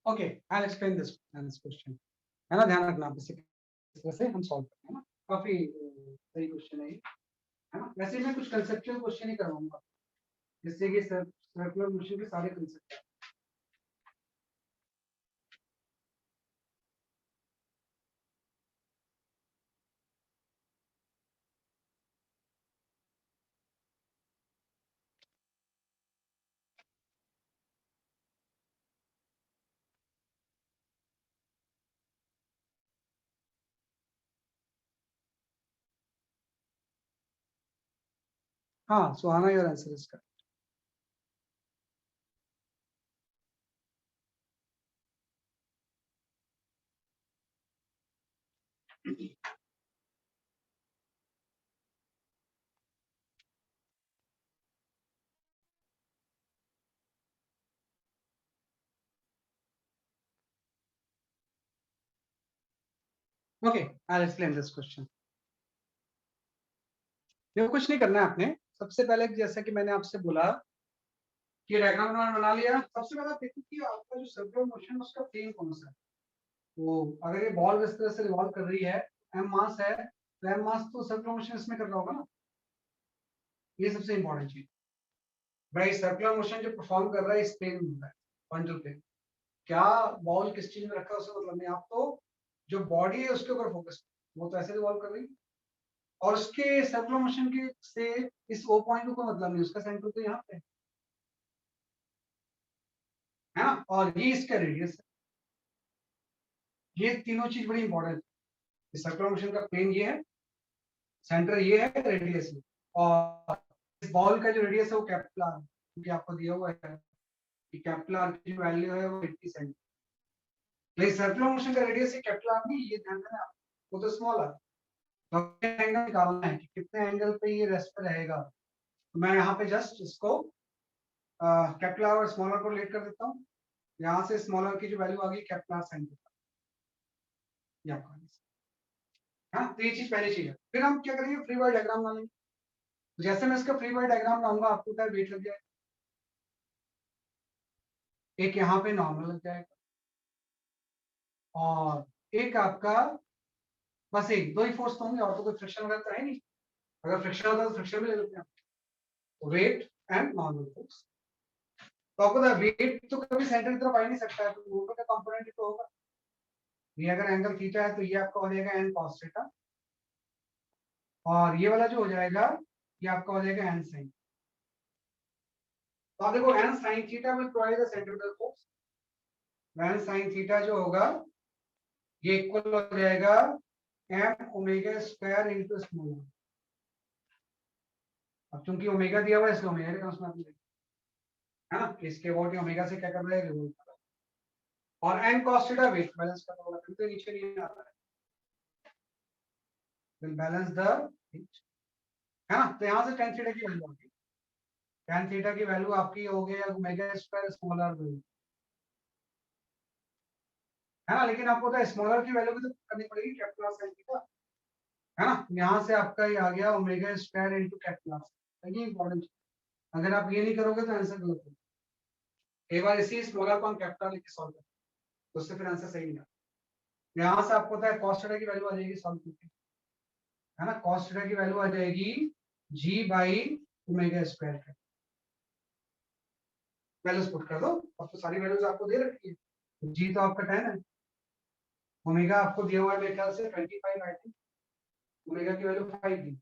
Speaker 1: Okay, I will explain this question, है ना? ध्यान रखना आप इसे किस तरह से हम सॉल्व करते हैं ना। काफी सही क्वेश्चन है ये, है ना? वैसे मैं कुछ कंसेप्चुअल क्वेश्चन ही करवाऊंगा, जिससे कि सर्कुलर मोशन के सारे कंसेप्ट। हाँ, Suhana your answer is correct. Okay, I will explain this question. देखो, कुछ नहीं करना है आपने। सबसे पहले जैसा कि मैंने आपसे बोला कि डायग्राम बना लिया। सबसे पहले देखो कि आपका जो सर्कुलर मोशन है उसका प्लेन कौन सा है। तो अगर ये बॉल इस तरह से रिवॉल्व कर रही है, एम मास है, तो एम मास तो सर्कुलर मोशन इसमें कर रहा होगा ना। ये सबसे इंपॉर्टेंट चीज भाई, सर्कुलर मोशन जो परफॉर्म कर रहा है इस प्लेन में हो रहा है, फ्रंटल प्लेन। क्या बॉल किस चीज में रखा है उससे मतलब नहीं। आप तो जो बॉडी है उसके ऊपर फोकस, वो तो ऐसे रिवॉल्व कर रही है, और उसके सर्कुलर मोशन के से इस ओ पॉइंट को कोई मतलब नहीं, उसका सेंटर तो यहाँ पे है ना, और ये इसका रेडियस है। ये तीनों चीज बड़ी इंपॉर्टेंट है। सर्कुलर मोशन का प्लेन ये है, सेंटर ये है, रेडियस ये, और इस बॉल का जो रेडियस है वो कैपिटल आर, क्योंकि आपको दिया हुआ है कि कैपिटल आर की जो वैल्यू है वो 80 सेंटीमीटर। लेकिन सर्कुलर मोशन का रेडियस ही कैपिटल आर नहीं, ये ध्यान देना, वो तो स्मॉल आर। तो एंगल निकालना है कि कितने एंगल पे ये रेस्ट पे रहेगा। तो मैं यहाँ पे जस्ट इसको कैपिटल आर और स्मॉलर को रिलेट कर देता हूँ। यहाँ से स्मॉलर की जो वैल्यू आ गई कैपिटल आर साइन थीटा, हाँ, तो ये चीज पहली चीज है। फिर हम क्या करेंगे, फ्री बॉडी डायग्राम डालेंगे। तो जैसे मैं इसका फ्री बॉडी डायग्राम लाऊंगा, आपको क्या वेट लग जाएगा, एक यहाँ पे नॉर्मल लग जाएगा, और एक आपका बस एक दो ही फोर्स तो होंगे, और तो कोई फ्रिक्शन वगैरह तो है नहीं। अगर फ्रिक्शन होता तो फ्रिक्शन भी ले लेते हैं, वेट एंड नॉर्मल फोर्स। तो आपको वेट तो कभी सेंटर की तरफ आ ही नहीं सकता है, तो मोटर का कंपोनेंट ही तो होगा। ये अगर एंगल थीटा है तो ये आपका हो जाएगा एन कॉस थीटा, और ये वाला जो हो जाएगा ये आपका हो जाएगा एन साइन। तो आप देखो N sine theta will provide the centripetal force. N sine theta जो होगा ये इक्वल हो जाएगा m omega square into small. अब चूंकि ओमेगा दिया हुआ है इसलिए ओमेगा के टर्म्स में है ना, इसके अबाउट ओमेगा से क्या कर रहा है, रिवोल्व कर रहा है। और N cos theta weight balance करना होगा, तो नीचे नहीं आ रहा है, विल बैलेंस द वेट, है ना। तो यहाँ से tan थीटा की वैल्यू आ गई, tan थीटा की वैल्यू आपकी हो गई ओमेगा स्क्वायर स्मॉलर वेट, है ना। लेकिन आपको तो स्मॉलर की वैल्यू भी तो करनी पड़ेगी, कैपिटल आर sin थीटा, है ना। यहाँ से आपका ये आ गया omega square into capital R, ये इंपॉर्टेंट। अगर आप ये नहीं करोगे तो आंसर गलत होगा। एक बार इसी स्मॉलर को हम कैपिटल लेके सॉल्व करें तो उससे फिर आंसर सही नहीं आता। यहाँ से आपको पता है cos थीटा की वैल्यू आ जाएगी सॉल्व करके, है ना। cos थीटा की वैल्यू आ जाएगी g बाई ओमेगा स्क्वायर का, वैल्यूज पुट कर दो। अब तो सारी वैल्यूज आपको दे रखी है। g तो आपका 10 है, ओमेगा आपको दिया हुआ है मेरे ख्याल से 25 आई थिंक, ओमेगा की वैल्यू 5 दी,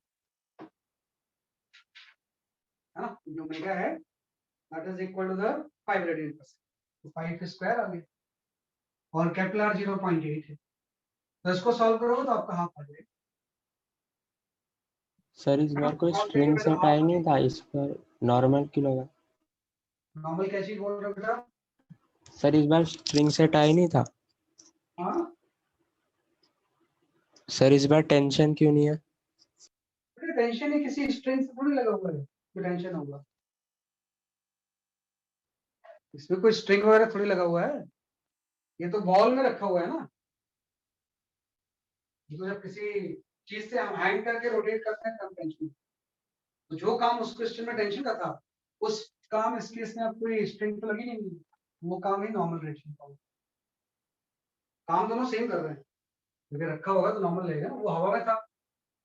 Speaker 1: है ना। जो ओमेगा है that is equal to the 5 radian पर सेकंड, तो 5 स्क्वायर आ गया, और कैपिटल आर 0.8 है। तो इसको सॉल्व करोगे तो आपका हाफ आ जाएगा।
Speaker 3: सर इस बार कोई स्ट्रिंग सेट आया नहीं था, इस पर नॉर्मल क्यों लगा?
Speaker 1: नॉर्मल क्या चीज बोल रहे हो बेटा?
Speaker 3: सर इस बार स्ट्रिंग सेट आया नहीं था।
Speaker 1: हाँ,
Speaker 3: सर इस बार टेंशन क्यों नहीं है?
Speaker 1: टेंशन ही किसी स्ट्रिंग से थोड़ी लगा हुआ है, कोई टेंशन होगा इसमें, कोई स्ट्रिंग वगैरह थोड़ी लगा हुआ है, ये तो बॉल में रखा हुआ है ना। ये तो जब किसी चीज से हम हैंग करके रोटेट करते हैं तब टेंशन। तो जो काम उस क्वेश्चन में टेंशन का था, उस काम इस केस में आप कोई स्ट्रिंग तो लगी नहीं हुई, वो काम ही नॉर्मल रेशन का होगा। काम दोनों सेम कर रहे हैं, अगर रखा होगा तो नॉर्मल रहेगा, वो हवा में था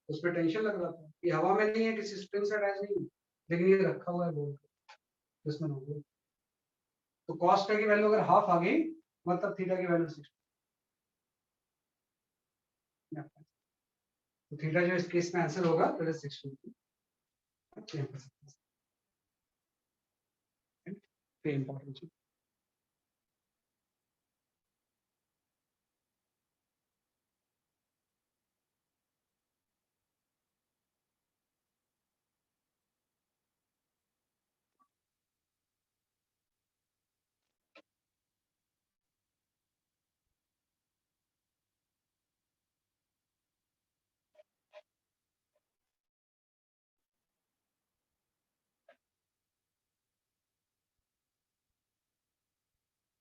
Speaker 1: उस पर टेंशन लग रहा था, ये हवा में नहीं है, किसी स्ट्रिंग से अटैच नहीं है, लेकिन ये रखा हुआ है बोल इसमें नॉर्मल। तो कॉस की वैल्यू अगर हाफ आ गई मतलब थीटा की वैल्यू 60। तो थीटा जो इस केस में आंसर होगा दैट इज 60। Very important.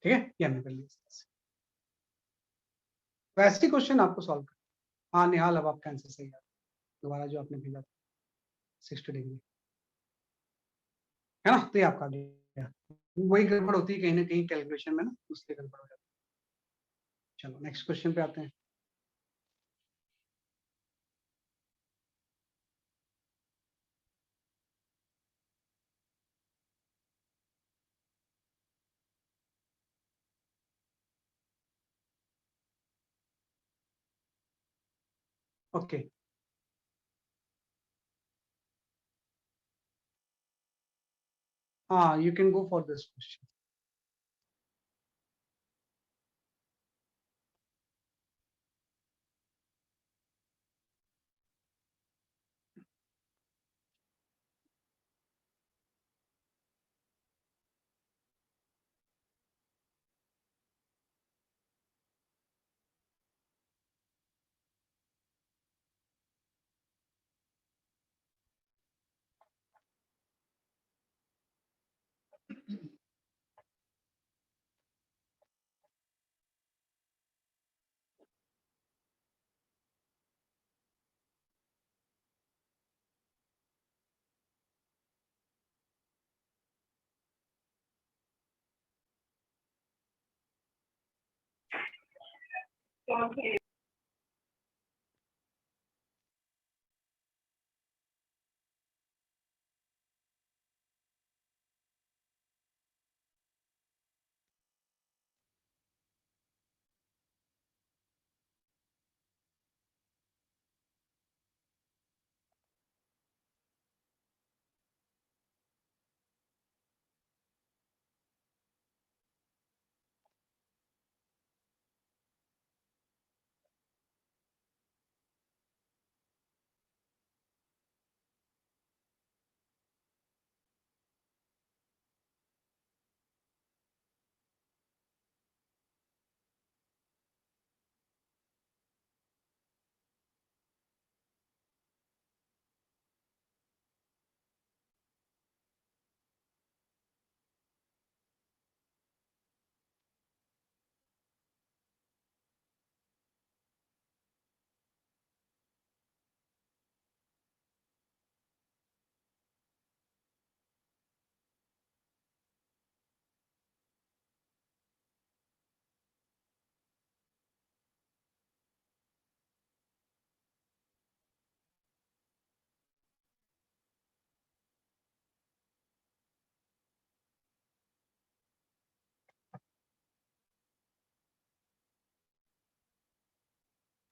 Speaker 1: ठीक है, ये हमने कर लिया। वैसे क्वेश्चन आपको सॉल्व कर, हाँ निहाल अब आपका आंसर सही है, दोबारा जो आपने भेजा था 60 डिग्री, है ना। तो ये आपका आ गया, वही गड़बड़ होती है कहीं ना कहीं कैलकुलेशन में ना, उससे गड़बड़ हो जाती है। चलो नेक्स्ट क्वेश्चन पे आते हैं। ओके, हाँ you can go for this question.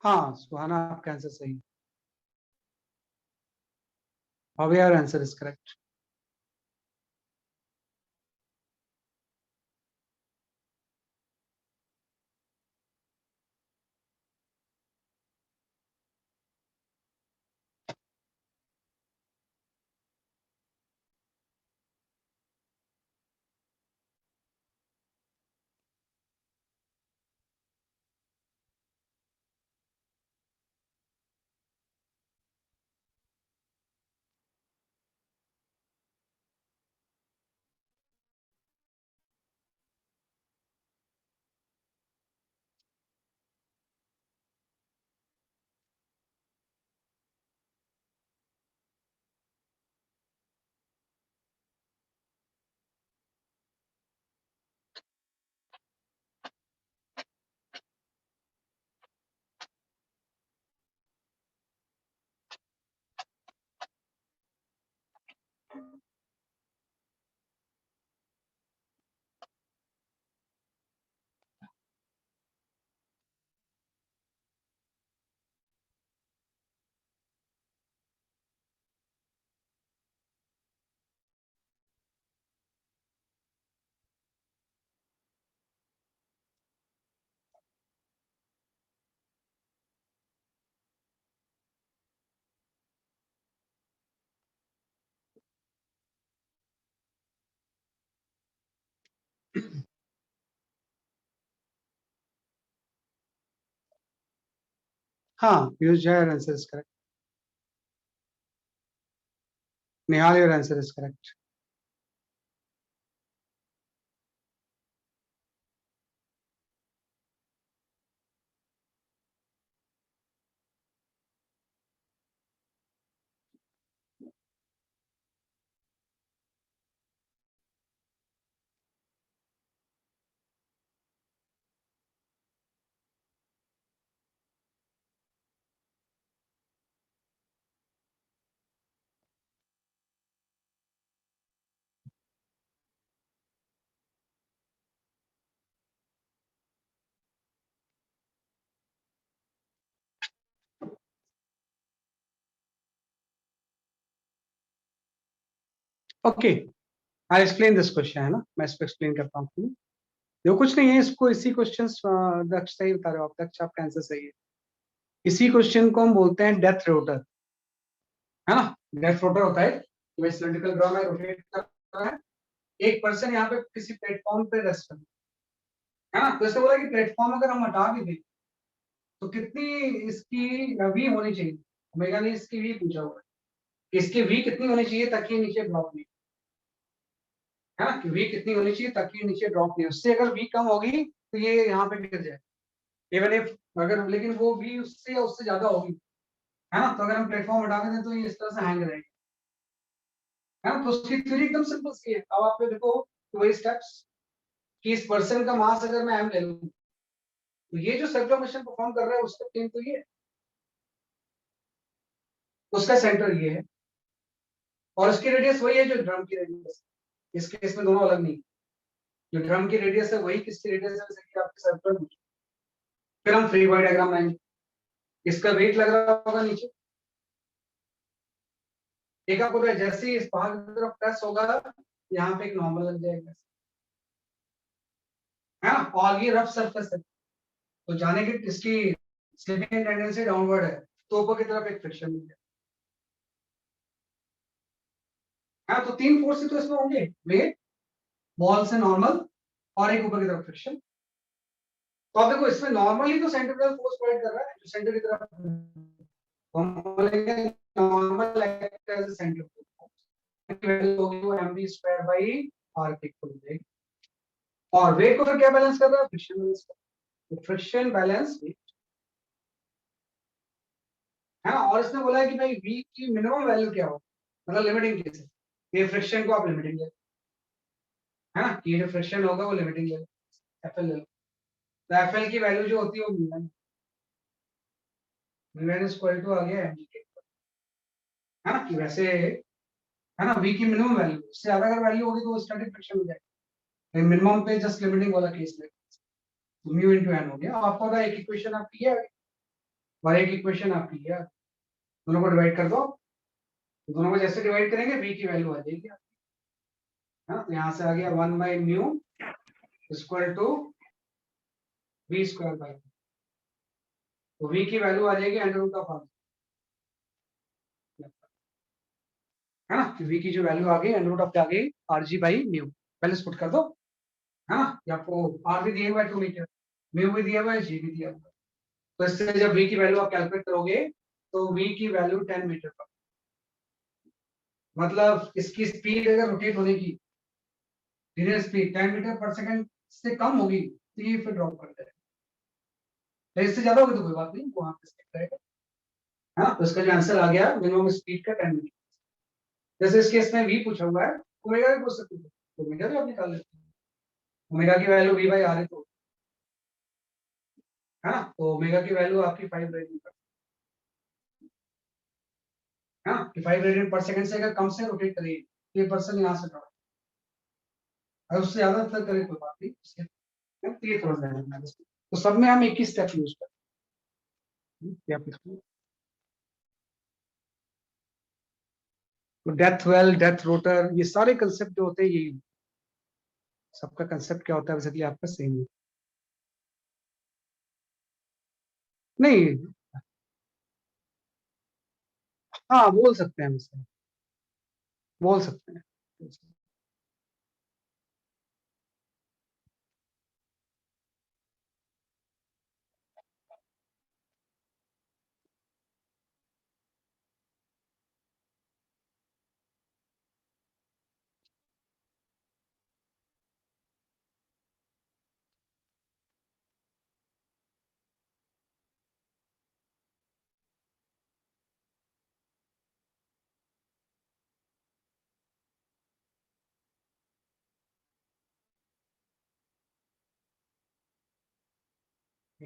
Speaker 1: हाँ सुहाना, आपका आंसर सही है। Bhavya, your answer is correct. हाँ Piyush Jha, your answer is correct. Nihal, your answer is correct. Okay, I explain this question, है ना, मैं इसको एक्सप्लेन करता हूँ। जो कुछ नहीं है, इसको इसी क्वेश्चन, दक्ष सही बता रहे हो आप, दक्ष आपका आंसर सही है। इसी क्वेश्चन को हम बोलते हैं डेथ रोटर, है ना। डेथ रोटर होता है कि सिलिंड्रिकल ड्रम है, रोटेट कर रहा है, एक पर्सन यहाँ पे किसी प्लेटफॉर्म पे रेस्ट कर, है ना। तो इससे बोला कि प्लेटफॉर्म अगर हम हटा भी दें तो कितनी इसकी वी होनी चाहिए, ओमेगा ने इसकी वी पूछा हुआ है, इसकी वी कितनी होनी चाहिए ताकि ये नीचे ड्रॉप नहीं, है ना, कि वी कितनी होनी चाहिए ताकि ये नीचे ड्रॉप नहीं, उससे अगर वी कम होगी तो ये यहाँ पे गिर जाए, इवन इफ अगर, लेकिन वो वी उससे या उससे ज्यादा होगी, है ना, तो अगर हम प्लेटफॉर्म हटा दें तो ये इस तरह से हैंग रहेगी, है ना। तो उसकी थ्योरी एकदम सिंपल सी है। अब आप देखो वही स्टेप्स कि इस पर्सन का मास अगर मैं m ले लूं, तो ये जो सर्कुलर मोशन परफॉर्म कर रहा है उसका प्लेन तो ये है, उसका सेंटर ये है और उसकी रेडियस वही है जो ड्रम की रेडियस। इस केस में दोनों अलग नहीं, जो ड्रम की रेडियस है वही किसकी रेडियस है, जैसे कि आपके सर्कुलर मोशन। फिर हम फ्री बॉडी डायग्राम लाएंगे, इसका वेट लग रहा होगा नीचे, एक आपको तो जैसे ही इस भाग की तरफ प्रेस होगा यहाँ पे एक नॉर्मल लग जाएगा, है ना, और ये रफ सरफेस है तो जाने की इसकी स्लिपिंग टेंडेंसी डाउनवर्ड है, तो ऊपर की तरफ एक फ्रिक्शन मिल जाएगा। हाँ, तो तीन फोर्स तो इसमें होंगे, वेट, बॉल से नॉर्मल और एक ऊपर की तरफ फ्रिक्शन। तो आप देखो इसमें नॉर्मली तो सेंट्रिपेटल फोर्स प्रोवाइड कर रहा है जो सेंटर की तरफ, हम बोलेंगे normal act as a centripetal force, value होगी वो mv स्क्वायर बाई r के इक्वल हो जाएगी। और वेट को फिर क्या बैलेंस कर रहा है, फ्रिक्शन बैलेंस कर रहा है, तो फ्रिक्शन बैलेंस वेट है ना। और इसने बोला है कि भाई v की मिनिमम वैल्यू क्या हो, मतलब लिमिटिंग केस है, ये फ्रिक्शन को आप लिमिटिंग ले, है ना, ये जो फ्रिक्शन होगा वो लिमिटिंग ले, एफएल ले लो। तो एफएल की वैल्यू जो होती है वो म्यू इक्वल टू आ गया mg के, है ना, कि वैसे है ना, v की मिनिमम वैल्यू, उससे ज्यादा अगर वैल्यू होगी तो वो स्टैटिक फ्रिक्शन हो जाएगा, मिनिमम पे जस्ट लिमिटिंग वाला केस में तो म्यू इनटू एन हो गया। आपको पता है एक इक्वेशन आपकी है और एक इक्वेशन आपकी है, दोनों को डिवाइड कर दो, तो दोनों को जैसे डिवाइड करेंगे v की वैल्यू आ जाएगी, है ना, तो यहाँ से आ गया 1 by mu equal to v square by, तो v की वैल्यू आ जाएगी अंडर रूट ऑफ, है ना, तो v की जो वैल्यू आ गई अंडर रूट ऑफ क्या आ गई, आर जी बाई म्यू, पहले पुट कर दो, है ना, ये आपको आर भी दिया हुआ है 2 मीटर, म्यू भी दिया हुआ है, जी भी दिया हुआ है, तो इससे जब v की वैल्यू आप कैलकुलेट करोगे तो v की वैल्यू 10 मीटर पर, मतलब इसकी स्पीड अगर रोटेट होने की लीनियर स्पीड 10 मीटर पर सेकंड से कम होगी तो ये फिर ड्रॉप कर देगा, तो इससे ज्यादा होगी तो कोई बात नहीं, वो वहां पे स्टिक रहेगा। हाँ, तो इसका जो आंसर आ गया मिनिमम स्पीड का 10 मीटर। जैसे इस केस में v पूछा हुआ है, ओमेगा भी पूछ सकते हो, तो ओमेगा भी आप निकाल लेते हैं, ओमेगा की वैल्यू v बाई आर है, तो है ना, तो ओमेगा की वैल्यू आपकी 5 रेडियन पर, है ना, कि 5 रेडियन पर सेकंड से अगर कम से रोटेट करेगी तो ये पर्सन यहाँ से ड्रॉप, अगर उससे ज्यादा तक करे कोई बात नहीं, तो ये थोड़ा ध्यान रखना है। तो सब में हम एक ही स्टेप यूज करते हैं, तो डेथ वेल, डेथ रोटर, ये सारे कंसेप्ट जो होते हैं यही, सबका कंसेप्ट क्या होता है बेसिकली आपका सेम है। नहीं, हाँ बोल सकते हैं, वैसे बोल सकते हैं।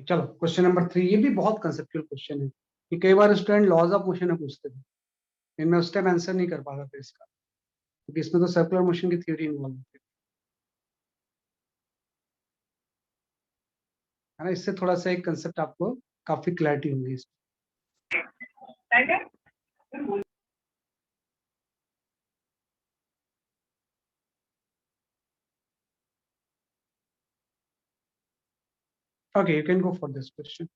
Speaker 1: चलो क्वेश्चन नंबर 3, ये भी बहुत कंसेप्चुअल क्वेश्चन है, कि कई बार स्टूडेंट लॉज ऑफ मोशन में पूछते थे, इनमें उस टाइम आंसर नहीं कर पाता था इसका, क्योंकि इसमें तो सर्कुलर मोशन की थ्योरी इन्वॉल्व होती है ना, इससे थोड़ा सा एक कंसेप्ट आपको काफी क्लैरिटी होगी इसमें। Okay, you can go for this question.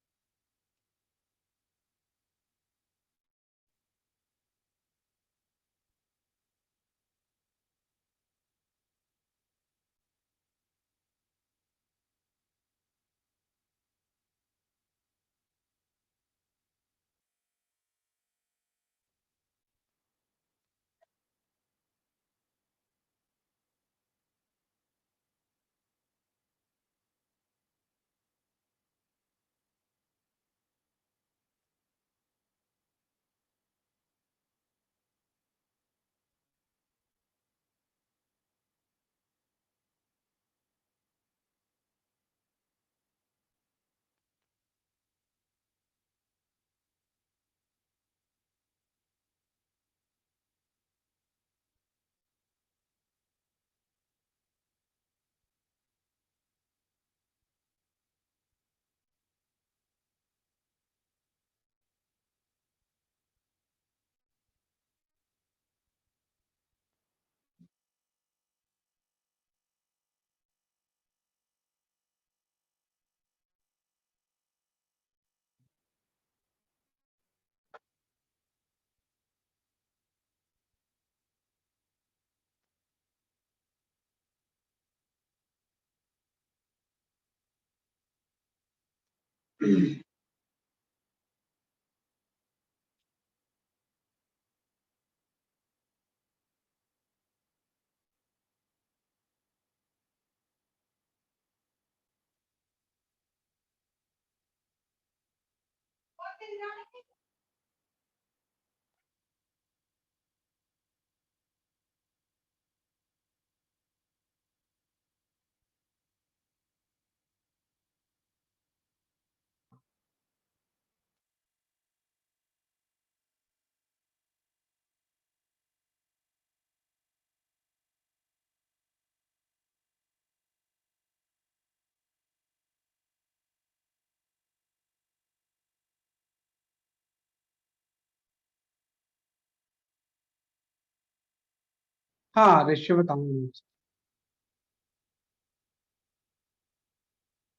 Speaker 1: हाँ, रेशियो बताऊंगा।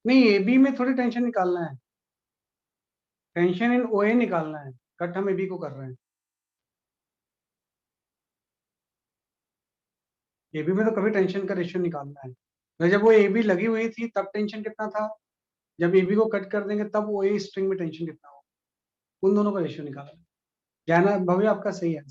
Speaker 1: नहीं, एबी में थोड़ी टेंशन निकालना है, टेंशन इन ओए निकालना है, कट हम एबी को कर रहे हैं। एबी में तो कभी टेंशन का रेशियो निकालना है। तो जब वो एबी लगी हुई थी तब टेंशन कितना था, जब एबी को कट कर देंगे तब ओए स्ट्रिंग में टेंशन कितना होगा, उन दोनों का रेशियो निकालना है। ज्ञाना भव्य आपका सही है।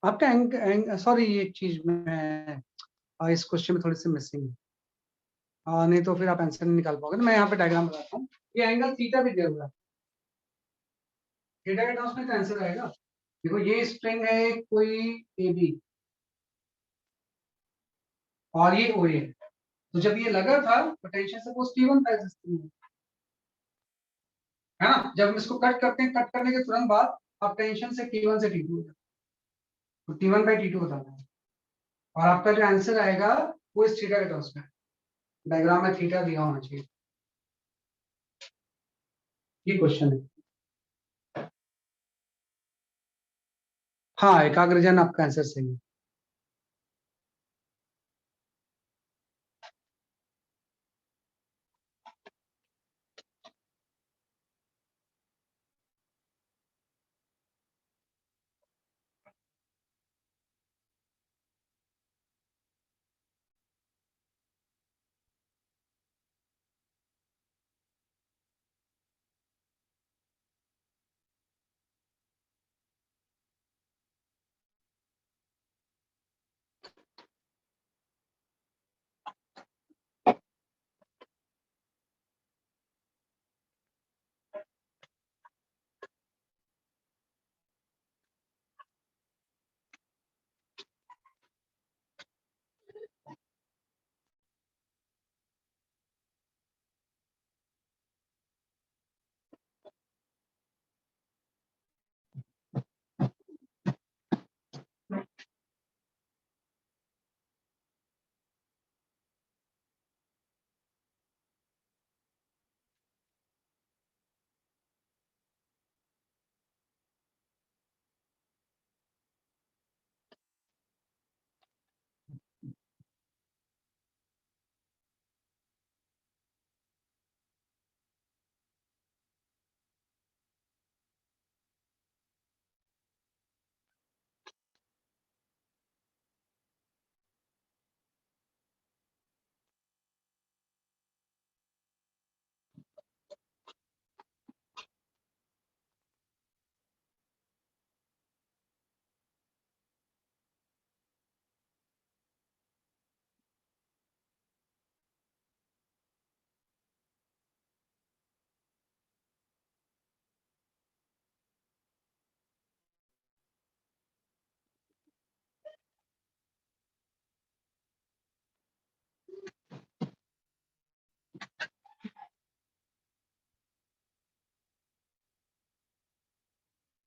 Speaker 1: आपका सॉरी, एक चीज में इस क्वेश्चन में थोड़ी सी मिसिंग है। नहीं तो फिर आप आंसर नहीं निकाल पाओगे ना। मैं यहाँ पे डायग्राम बताता हूँ, ये एंगल थीटा भी दिया हुआ है, थीटा के टर्म्स में तो आंसर आएगा। देखो ये स्ट्रिंग है कोई ए बी, और ये ओ ए, तो जब ये लगा था पोटेंशियल सपोज T1 था इस स्ट्रिंग में, है ना। जब हम इसको कट करते हैं, कट करने के तुरंत बाद आप टेंशन से T1 से T2 हो जाए, तो T1 बाई T2 बताना है। और आपका जो आंसर आएगा वो इस थीटा के टर्म्स में, डायग्राम में थीटा दिया होना चाहिए। ये क्वेश्चन है। हाँ, एकाग्रजन आपका आंसर सही है।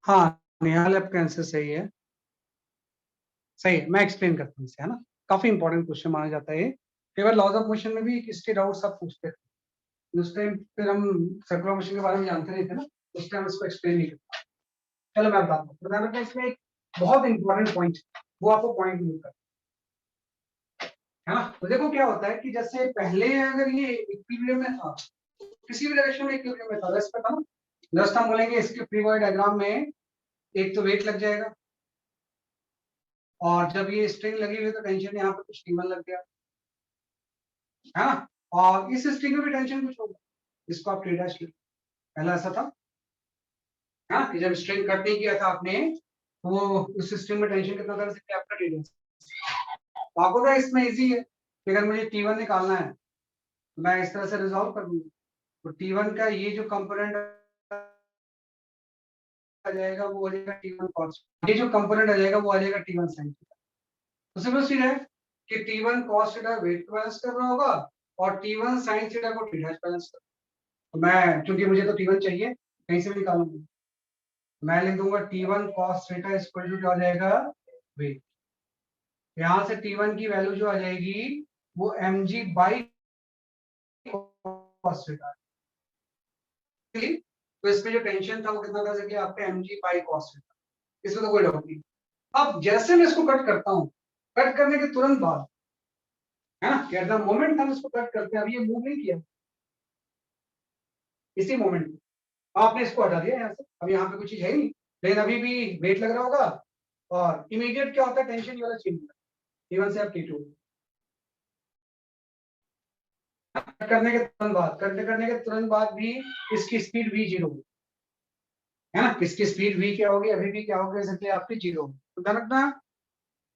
Speaker 1: हाँ, निहाल आपका आंसर सही है, सही है। मैं एक्सप्लेन करता हूँ इसे, है ना। काफी इंपॉर्टेंट क्वेश्चन माना जाता है ये। कई बार लॉज ऑफ मोशन में भी इसके डाउट्स आप पूछते थे, उस टाइम फिर हम सर्कुलर मोशन के बारे में जानते नहीं थे ना, उस टाइम इसको एक्सप्लेन नहीं करता। चलो मैं बताता हूँ। ध्यान रखना, इसमें एक बहुत इंपॉर्टेंट पॉइंट, वो आपको पॉइंट मिलता है ना। तो देखो क्या होता है कि जैसे पहले अगर ये इक्विलिब्रियम में था, किसी भी डायरेक्शन में इक्विलिब्रियम में था, जस्ट पता ना, जस्ट हम बोलेंगे इसके फ्री बॉडी डायग्राम में एक तो वेट लग जाएगा, और जब ये स्ट्रिंग लगी हुई तो टेंशन यहाँ पे कुछ टी1 लग गया, है ना। और इस स्ट्रिंग में भी टेंशन कुछ होगा, इसको आप टी डैश, पहला ऐसा था, है ना, कि जब स्ट्रिंग कट नहीं किया था आपने, तो वो उस स्ट्रिंग में टेंशन कितना था, जैसे आपका टी डैश। तो आपको क्या इसमें इजी है कि अगर मुझे टी1 निकालना है तो मैं इस तरह से रिजॉल्व कर दूंगा। तो टी1 का ये जो कंपोनेंट आ जाएगा वो आ जाएगा टी1 कॉस, ये जो कंपोनेंट आ जाएगा वो आ जाएगा टी1 साइन थीटा। तो सिंपल सी है कि टी1 कॉस थीटा वेट को बैलेंस कर रहा होगा और टी1 साइन थीटा को टी डैश बैलेंस कर। तो मैं, क्योंकि मुझे तो टी1 चाहिए, कहीं से भी निकालूंगा, मैं लिख दूंगा टी1 कॉस थीटा इक्वल टू क्या आ जाएगा, वेट। यहां से टी1 की वैल्यू जो आ जाएगी वो mg बाई कॉस थीटा। तो इसमें जो टेंशन था वो कितना था, जैसे कि आपका mg बाई कॉस थीटा, इसमें तो कोई डाउट नहीं। अब जैसे मैं इसको कट करता हूँ, कट करने के तुरंत बाद, है ना, कि एट द मोमेंट हम इसको कट करते हैं, अभी ये मूव नहीं किया, इसी मोमेंट में आपने इसको हटा दिया यहाँ से, अब यहाँ पे कुछ चीज है ही नहीं, लेकिन अभी भी वेट लग रहा होगा, और इमीडिएट क्या होता है, टेंशन वाला चेंज होता है, T1 से आप T2 कट करने के तुरंत बाद, कट करने के तुरंत बाद भी इसकी स्पीड v जीरो, है ना, इसकी स्पीड v क्या होगी, अभी भी क्या होगी, जैसे आपकी जीरो। तो ध्यान रखना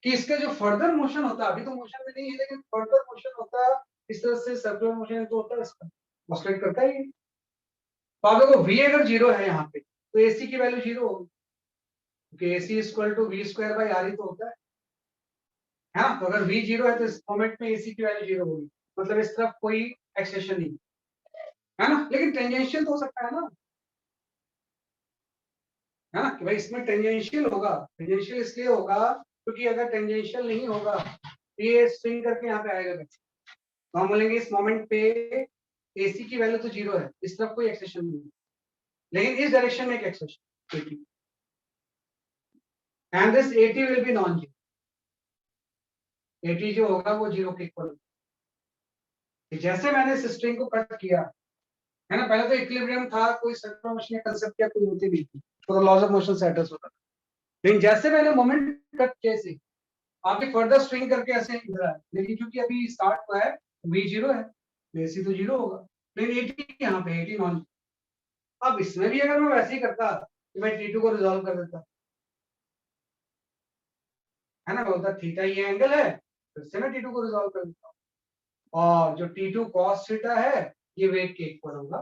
Speaker 1: कि इसका जो फर्दर मोशन होता है, अभी तो मोशन में नहीं है, लेकिन फर्दर मोशन होता है इस तरह से, सर्कुलर मोशन तो होता है, इसका ऑसिलेट करता है ये। तो आप देखो v अगर जीरो है यहाँ पे, तो AC की वैल्यू जीरो होगी, क्योंकि AC equal to V square by R ही तो होता है ना। तो अगर v जीरो है तो इस मोमेंट में AC की वैल्यू जीरो होगी, मतलब इस तरफ कोई एक्सेशन नहीं, है ना। लेकिन टेंजेंशियल तो हो सकता है ना, कि भाई इसमें टेंजेंशियल होगा। टेंजेंशियल इसलिए होगा क्योंकि अगर टेंजेंशियल नहीं होगा तो ये स्विंग करके यहाँ पे आएगा, तो हम बोलेंगे इस मोमेंट पे AC की वैल्यू तो जीरो है, इस तरफ कोई एक्सेशन नहीं है, लेकिन इस डायरेक्शन में एक acceleration AT, and this AT will be non zero. AT जो होगा वो जीरो के इक्वल होगा। जैसे मैंने इस स्ट्रिंग को कट किया, है ना, पहले तो इक्विलिब्रियम था, कोई सर्कुलर मोशन का कांसेप्ट क्या कोई होती नहीं थी, तो लॉज ऑफ मोशन सेटल्स होता था। लेकिन जैसे मैंने मोमेंट कट किया, से आगे फर्दर स्विंग करके ऐसे इधर आया, लेकिन क्योंकि अभी स्टार्ट हुआ है, v जीरो है, AC तो जीरो होगा, लेकिन AT यहाँ पे AT नॉन। अब इसमें भी अगर मैं वैसे ही करता तो मैं T2 को रिजॉल्व कर देता, है ना, बोलता थीटा ये एंगल है, फिर से मैं T2 को रिजॉल्व कर देता हूँ, और जो T2 cos थीटा है ये वेट के इक्वल होगा,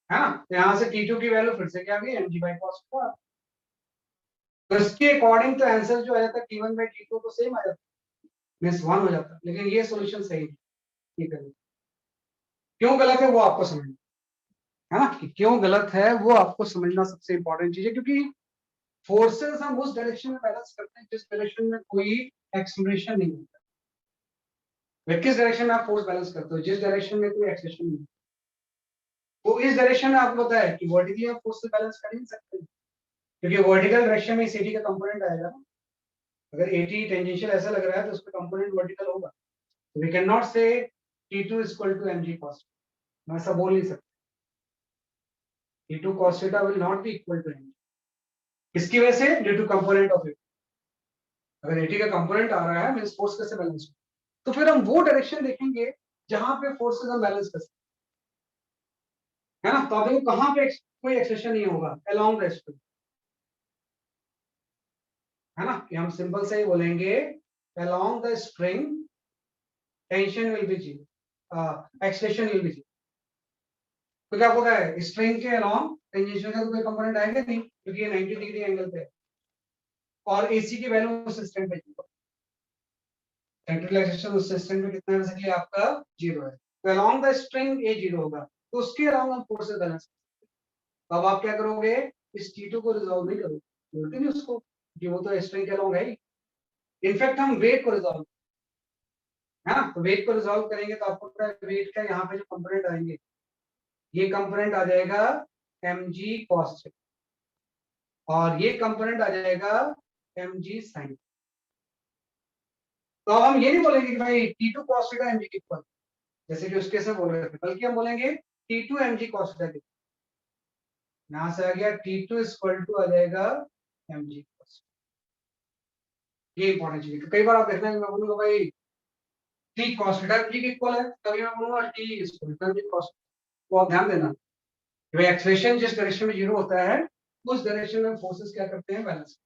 Speaker 1: है ना। तो यहाँ से T2 की वैल्यू फिर से क्या गई, mg बाई cos थीटा। तो इसके अकॉर्डिंग तो आंसर जो आ जाता है T1 बाई T2 तो सेम आ जाता है, मींस 1 हो जाता है, लेकिन ये सॉल्यूशन सही नहीं, ये गलत। क्यों गलत है वो आपको समझना, है ना, कि क्यों गलत है वो आपको समझना सबसे इंपॉर्टेंट चीज है, क्योंकि फोर्सेस हम उस डायरेक्शन में बैलेंस करते हैं जिस डायरेक्शन में कोई एक्सीलरेशन नहीं होता है। किस डायरेक्शन में आप फोर्स बैलेंस करते हो, जिस डायरेक्शन में कोई एक्सेशन नहीं, तो इस डायरेक्शन में आपको पता है कि वर्टिकली आप फोर्स से बैलेंस कर ही नहीं सकते, क्योंकि वर्टिकल डायरेक्शन में AT का कंपोनेंट आएगा ना। अगर AT टेंजेंशियल ऐसा लग रहा है तो उसका कंपोनेंट वर्टिकल होगा, तो वी कैन नॉट से T2 equal to mg cos, मैं ऐसा बोल नहीं सकता, T2 cos theta will not be equal to mg, इसकी वजह से due to component of AT, अगर AT का कंपोनेंट आ रहा है मींस फोर्स कैसे बैलेंस हो, तो फिर हम वो डायरेक्शन देखेंगे जहां पे फोर्सेस हम बैलेंस कर सकते हैं, है ना। तो देखो कहां पे कोई एक्सेशन नहीं होगा, अलोंग द स्ट्रिंग, है ना, कि हम सिंपल से ही बोलेंगे along the string tension will be zero, acceleration will be zero. तो क्या होता है, स्ट्रिंग के अलोंग टेंजेंशियल का तो कोई कंपोनेंट आएगा नहीं, क्योंकि ये 90 डिग्री एंगल पे है, और AC की वैल्यू उस इंस्टेंट पे जीरो, सेंट्रल एक्सेशन उस इंस्टेंट पे कितना है, जैसे कि आपका जीरो है, तो along the string A zero होगा, तो उसके अलोंग हम फोर्सेस बैलेंस, तो अब आप क्या करोगे, इस T2 को रिजॉल्व नहीं करोगे, बोलते नहीं उसको कि वो तो स्ट्रिंग के लॉन्ग है ही। इनफैक्ट हम वेट को रिजॉल्व है ना, तो वेट को रिजॉल्व करेंगे तो आपको पता है वेट का यहाँ पे जो कंपोनेंट आएंगे, ये कंपोनेंट आ जाएगा mg cos और ये कंपोनेंट आ जाएगा mg sin। तो अब हम ये नहीं बोलेंगे कि भाई T2 cos थीटा mg के इक्वल, जैसे कि उसके से बोल रहे थे, बल्कि हम बोलेंगे T2 mg cos थीटा के, यहां से आ गया T2 इक्वल टू आ जाएगा mg cos। ये इंपॉर्टेंट चीज है, कई बार आप देखना मैं बोलूंगा भाई T cos थीटा mg के इक्वल है, तभी मैं बोलूंगा T equal to mg cos। तो आप ध्यान देना कि भाई एक्सेलेरेशन जिस डायरेक्शन में जीरो होता है उस डायरेक्शन में फोर्सेस क्या करते हैं, बैलेंस।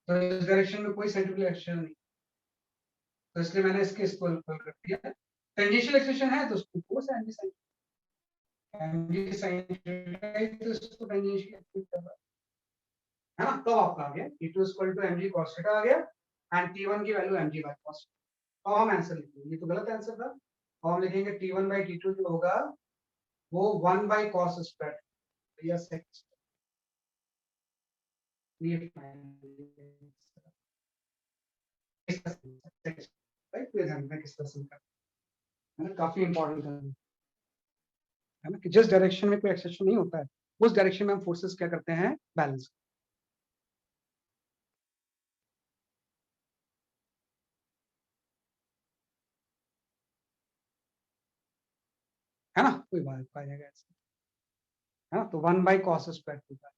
Speaker 1: तो इस डायरेक्शन में कोई सेंट्रिफिकल एक्शन नहीं, तो इसलिए मैंने इसके इसको इक्वल कर दिया। टेंजेंशियल एक्सेलेरेशन है तो उसको फोर्स है, एमजी साइन तो इसको टेंजेंशियल एक्सेलेरेट कर रहा है ना। तो आपका आ गया T2 equal to mg cos theta आ गया एंड T1 की वैल्यू mg बाय cos। अब हम आंसर लिखेंगे, ये तो गलत आंसर था, और हम लिखेंगे T1 बाय T2 जो होगा वो 1 बाय cos स्क्वायर या सेक। ये राइट, तो ध्यान रखना किस तरह से है ना, काफी इंपॉर्टेंट है ना, कि जिस डायरेक्शन में कोई एक्सेशन नहीं होता है उस डायरेक्शन में हम फोर्सेस क्या करते हैं, बैलेंस। है ना, कोई बात आ जाएगा ऐसे, है ना। तो 1 बाई कॉस स्क्वायर होता है।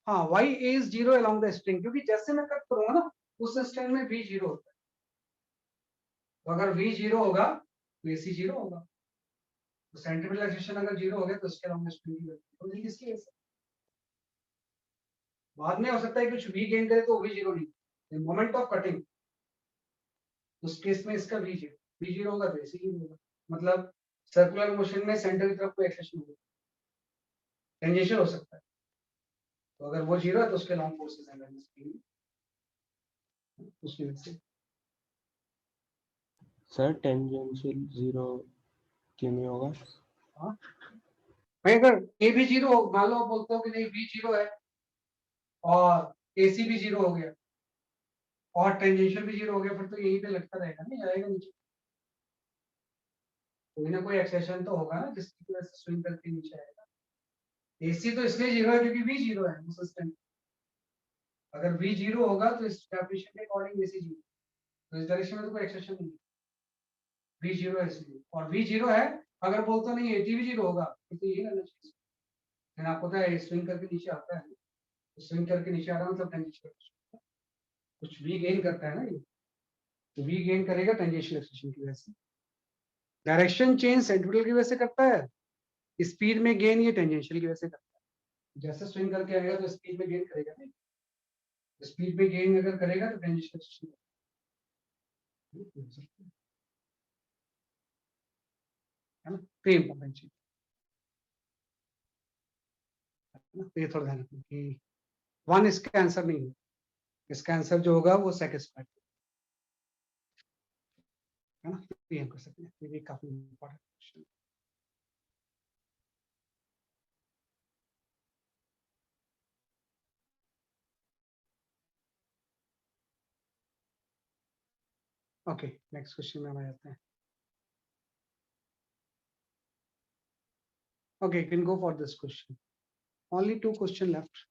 Speaker 1: हाँ, why is zero along the string, क्योंकि जैसे मैं कट करूंगा ना उस स्ट्रिंग में v जीरो होता है, तो अगर v जीरो होगा तो ac जीरो होगा, तो सेंट्रिपिटल एक्सेशन अगर जीरो हो गया तो उसके अलोंग द स्ट्रिंग की वैल्यू तो किसकी है, बाद में हो सकता है कुछ v गेन करे तो v जीरो नहीं, मोमेंट ऑफ कटिंग उस केस में इसका v जीरो होगा तो ac जीरो होगा, मतलब सर्कुलर मोशन में सेंटर की तरफ कोई एक्सेशन होगा, टेंजेंशियल हो सकता है, तो अगर वो जीरो है तो उसके लॉन्ग फोर्सेस हैं उसकी वजह से।
Speaker 3: सर टेंजेंशियल जीरो क्यों नहीं होगा?
Speaker 1: हाँ, भाई अगर ए भी जीरो हो, मान लो आप बोलते हो कि नहीं बी जीरो है और एसी भी जीरो हो गया और टेंजेंशियल भी जीरो हो गया, फिर तो यहीं पे लगता रहेगा, नहीं जाएगा नीचे, कोई ना कोई एक्सेशन तो होगा ना जिसकी वजह से स्विंग करके नीचे आएगा। एसी तो इसलिए जीरो है क्योंकि बी जीरो है उस सिस्टम, अगर बी जीरो होगा तो इस डेफिनेशन के अकॉर्डिंग एसी जीरो, तो इस डायरेक्शन में तो कोई एक्सेशन नहीं है, बी जीरो है इसलिए, और बी जीरो है अगर बोलते नहीं एटी भी जीरो होगा तो यही रहना चाहिए, लेकिन आपको पता है स्विंग करके नीचे आता है, स्विंग करके नीचे आ रहा है मतलब टेंजेंशियल कुछ भी गेन करता है ना ये, तो वी गेन करेगा टेंजेंशियल एक्सेलेरेशन की वजह से। डायरेक्शन चेंज सेंट्रिपिटल की वजह से करता है, स्पीड में गेन ये टेंजेंशियल की वजह से करता है, जैसे स्विंग करके आएगा तो स्पीड में गेन करेगा, नहीं स्पीड में गेन अगर करेगा तो टेंजेंशियल एक्सेलेरेशन है ना, तो इंपॉर्टेंट चीज है ना, तो ये थोड़ा ध्यान रखना कि वन इसका आंसर नहीं है, इसका आंसर जो होगा वो सेटिस्फाइड है ना, तो ये हम कर सकते हैं, ये काफी important question. Okay, next question में हम आ जाते हैं। Okay, you can go for this question. Only two question left.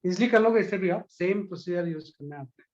Speaker 1: Easily कर लोगे इससे भी, आप सेम प्रोसीजर यूज करना है आपने।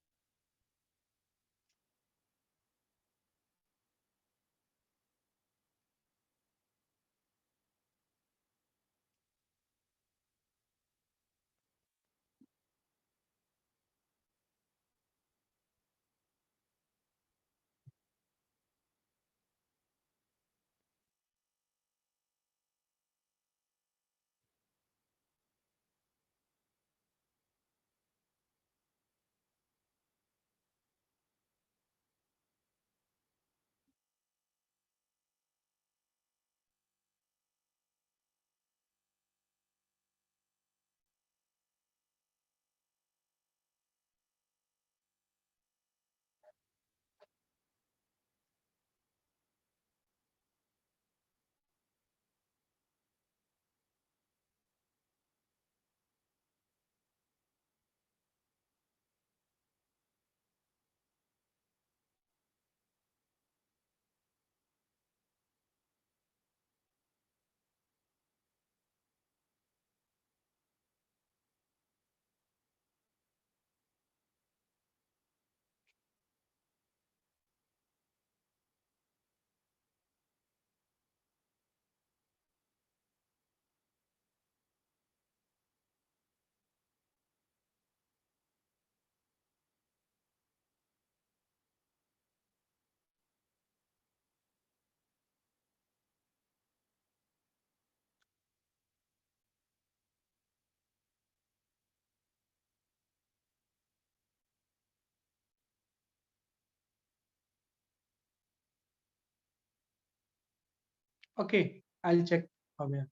Speaker 1: ओके, आई चेक हो गया।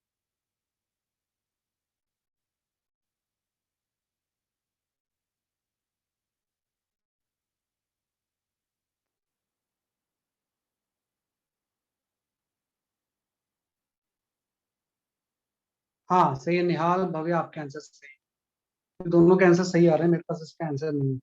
Speaker 1: हाँ सही है निहाल, भव्य, आपके आंसर सही है। दोनों के आंसर सही आ रहे हैं, मेरे पास इसका आंसर नहीं है।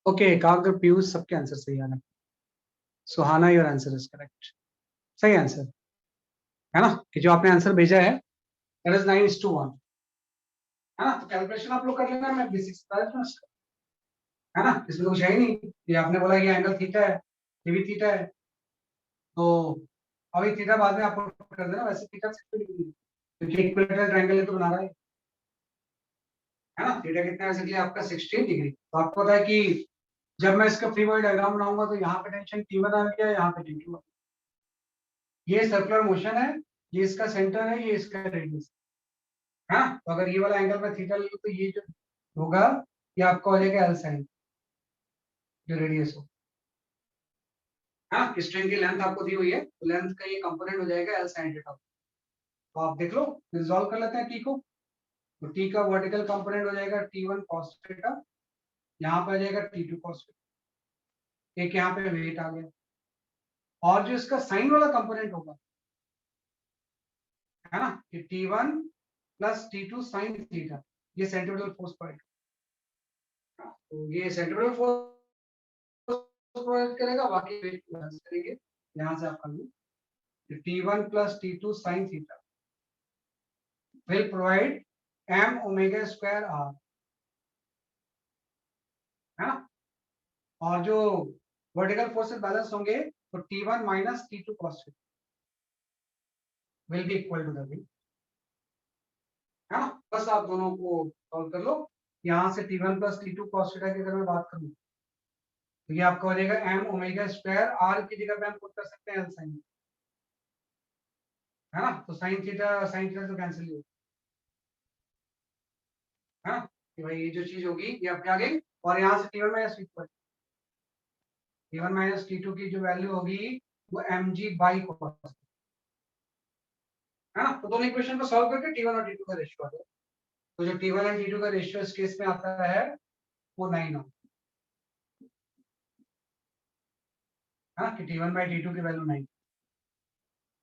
Speaker 1: ओके, एकाग्र, पीयूष, सबके आंसर सही आ रहे हैं। सुहाना, योर आंसर इज करेक्ट। सही आंसर है ना, कि जो आपने आंसर भेजा है दैट इज 9:1, है ना। तो कैलकुलेशन आप लोग कर लेना, मैं बेसिक्स बता देता हूँ इसका, है ना। इसमें कुछ है ही नहीं, ये आपने बोला कि एंगल थीटा है, ये भी थीटा है, तो अभी थीटा बाद में आपको कर देना, वैसे थीटा 60 डिग्री है, क्योंकि इक्विलेटरल ट्रायंगल है तो बना रहा है ना। थीटा कितना है बेसिकली आपका 60 डिग्री। तो आपको पता है कि जब मैं इसका फ्री बॉडी डायग्राम बनाऊंगा तो यहाँ पे टेंशन T1 आ गया, यहाँ पे T2 आ गया। ये सर्कुलर मोशन है, ये इसका सेंटर है, ये इसका रेडियस है ना। तो अगर ये वाला एंगल में थीटा ले लो तो ये जो होगा ये आपका हो जाएगा एल साइन, जो रेडियस हो, हाँ। स्ट्रिंग की लेंथ आपको दी हुई है, तो लेंथ का ये कंपोनेंट हो जाएगा एल साइन थीटा। तो आप देख लो, रिजॉल्व कर लेते हैं टी को। तो टी का वर्टिकल कंपोनेंट हो जाएगा T1 cos थीटा, यहाँ पे आ जाएगा T2 cos थीटा, एक यहाँ पे वेट आ गया। और जो इसका साइन वाला कंपोनेंट होगा, है ना, कि T1 plus T2 sine theta, ये सेंट्रीफ्यूगल फोर्स पॉइंट। तो ये सेंट्रीफ्यूगल फोर्स प्रोवाइड करेगा, बाकी वेट प्रोवाइड करेंगे। यहाँ से आपका T1 plus T2 sin theta will provide m omega square r, है ना। और जो वर्टिकल फोर्सेस बैलेंस होंगे तो T1 minus T2 cos theta will be equal to the v, है ना। बस आप दोनों को सॉल्व कर लो। यहाँ से T1 plus T2 cos theta की अगर मैं बात करूँ तो ये आपका हो जाएगा m ओमेगा स्क्वायर, r की जगह पे हम पुट कर सकते हैं l sin, है ना। तो sin थीटा तो कैंसिल ही होगा, है ना। कि भाई ये जो चीज होगी ये आपके आ गई। और यहाँ से T1 minus T2, T1 minus T2 की जो वैल्यू होगी वो mg बाई cos, है ना। तो दोनों इक्वेशन को सॉल्व करके T1 और T2 का रेशियो आ जाएगा। तो जो T1 और T2 का रेशियो इस केस में आता है वो 9 होगा, है ना। कि T1 बाई T2 की वैल्यू 9,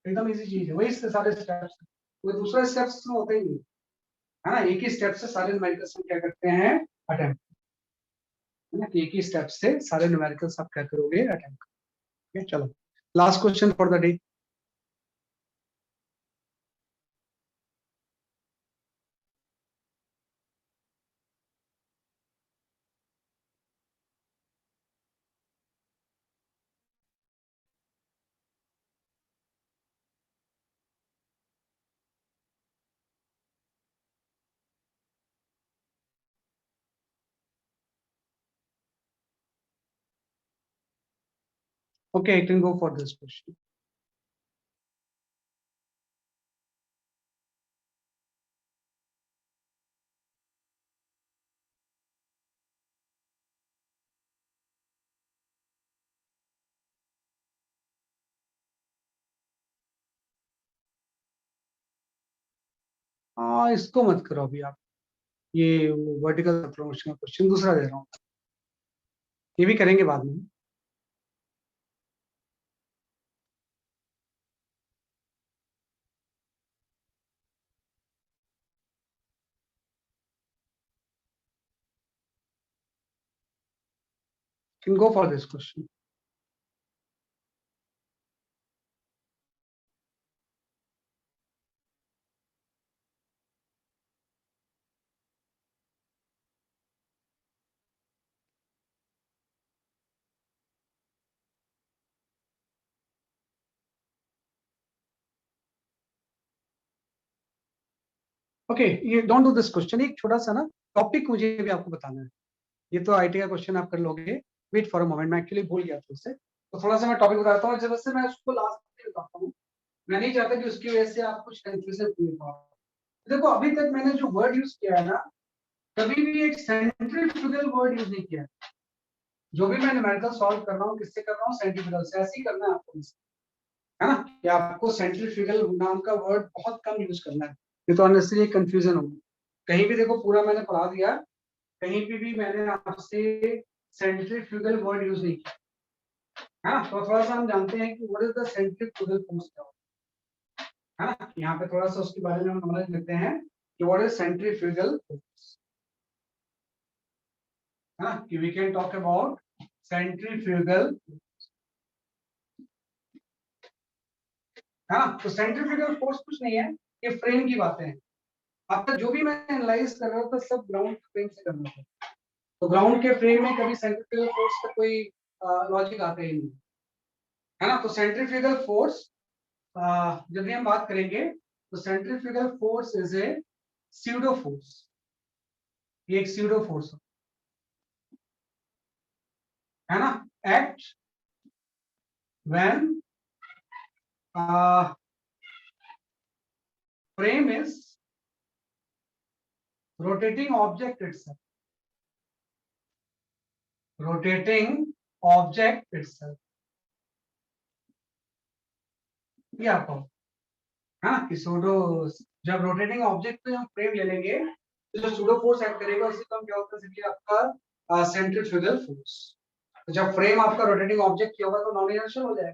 Speaker 1: एकदम इजी चीज है। वही इसके सारे स्टेप्स, कोई दूसरा स्टेप्स में होता ही नहीं, है ना। एक ही स्टेप से सारे न्यूमेरिकल्स हम क्या करते हैं, अटेम्प्ट, है ना। कि एक ही स्टेप से सारे न्यूमेरिकल्स आप क्या करोगे, अटेम्प्ट करोगे। चलो last question for the day. Okay, I can go for this question. हाँ इसको मत करो अभी आप, ये वर्टिकल प्रमोशन का क्वेश्चन दूसरा दे रहा हूँ, ये भी करेंगे बाद में। Can go for this question. Okay, ये डोंट डू दिस क्वेश्चन। एक छोटा सा ना टॉपिक मुझे भी आपको बताना है। ये तो आईटी का क्वेश्चन आप कर लोगे, वेट फॉर अ मोमेंट, मैं एक्चुअली भूल गया था उससे, तो थोड़ा सा मैं टॉपिक बताता हूँ, जब से मैं उसको लास्ट में बताता हूँ। मैं नहीं चाहता कि उसकी वजह से आप कुछ कंफ्यूजन फील हो। देखो अभी तक मैंने जो वर्ड यूज किया है ना, कभी भी एक सेंट्रीफ्यूगल वर्ड यूज नहीं किया है। जो भी मैं न्यूमेरिकल सॉल्व कर रहा हूँ किससे कर रहा हूँ, सेंट्रीफ्यूगल से। ऐसे ही करना है आपको, है ना। कि आपको सेंट्रीफ्यूगल नाम का वर्ड बहुत कम यूज करना है, ये तो अननेसेसरी कंफ्यूजन होगी। कहीं भी देखो पूरा मैंने पढ़ा दिया, कहीं भी मैंने आपसे सेंट्रीफ्यूगल वर्ड यूज नहीं किया, है ना। तो थोड़ा सा हम जानते हैं कि what is the centrifugal force, है ना। यहाँ पे थोड़ा सा उसके बारे में हम नॉलेज लेते हैं कि व्हाट इज सेंट्रीफ्यूगल फोर्स, है ना। कि we can talk about centrifugal, है ना। तो सेंट्रीफ्यूगल फोर्स कुछ नहीं है, ये फ्रेम की बातें हैं। अब तक जो भी मैं एनालाइज कर रहा था सब ग्राउंड फ्रेम से कर रहा था, तो ग्राउंड के फ्रेम में कभी सेंट्रीफ्यूगल फोर्स का कोई लॉजिक आता ही नहीं, है ना। तो सेंट्रीफ्यूगल फोर्स जब भी हम बात करेंगे तो centrifugal force is a pseudo force, ये एक स्यूडो फोर्स है ना। Act when frame is rotating object itself, rotating object itself, ये आपको, हाँ कि सूडो, जब रोटेटिंग ऑब्जेक्ट पे हम फ्रेम ले लेंगे तो जो सूडो फोर्स एक्ट करेगा उसी को हम क्या होता है, सिंपली आपका सेंट्रीफ्यूगल फोर्स। तो जब फ्रेम आपका रोटेटिंग ऑब्जेक्ट किया होगा तो नॉन इनर्शियल हो जाएगा,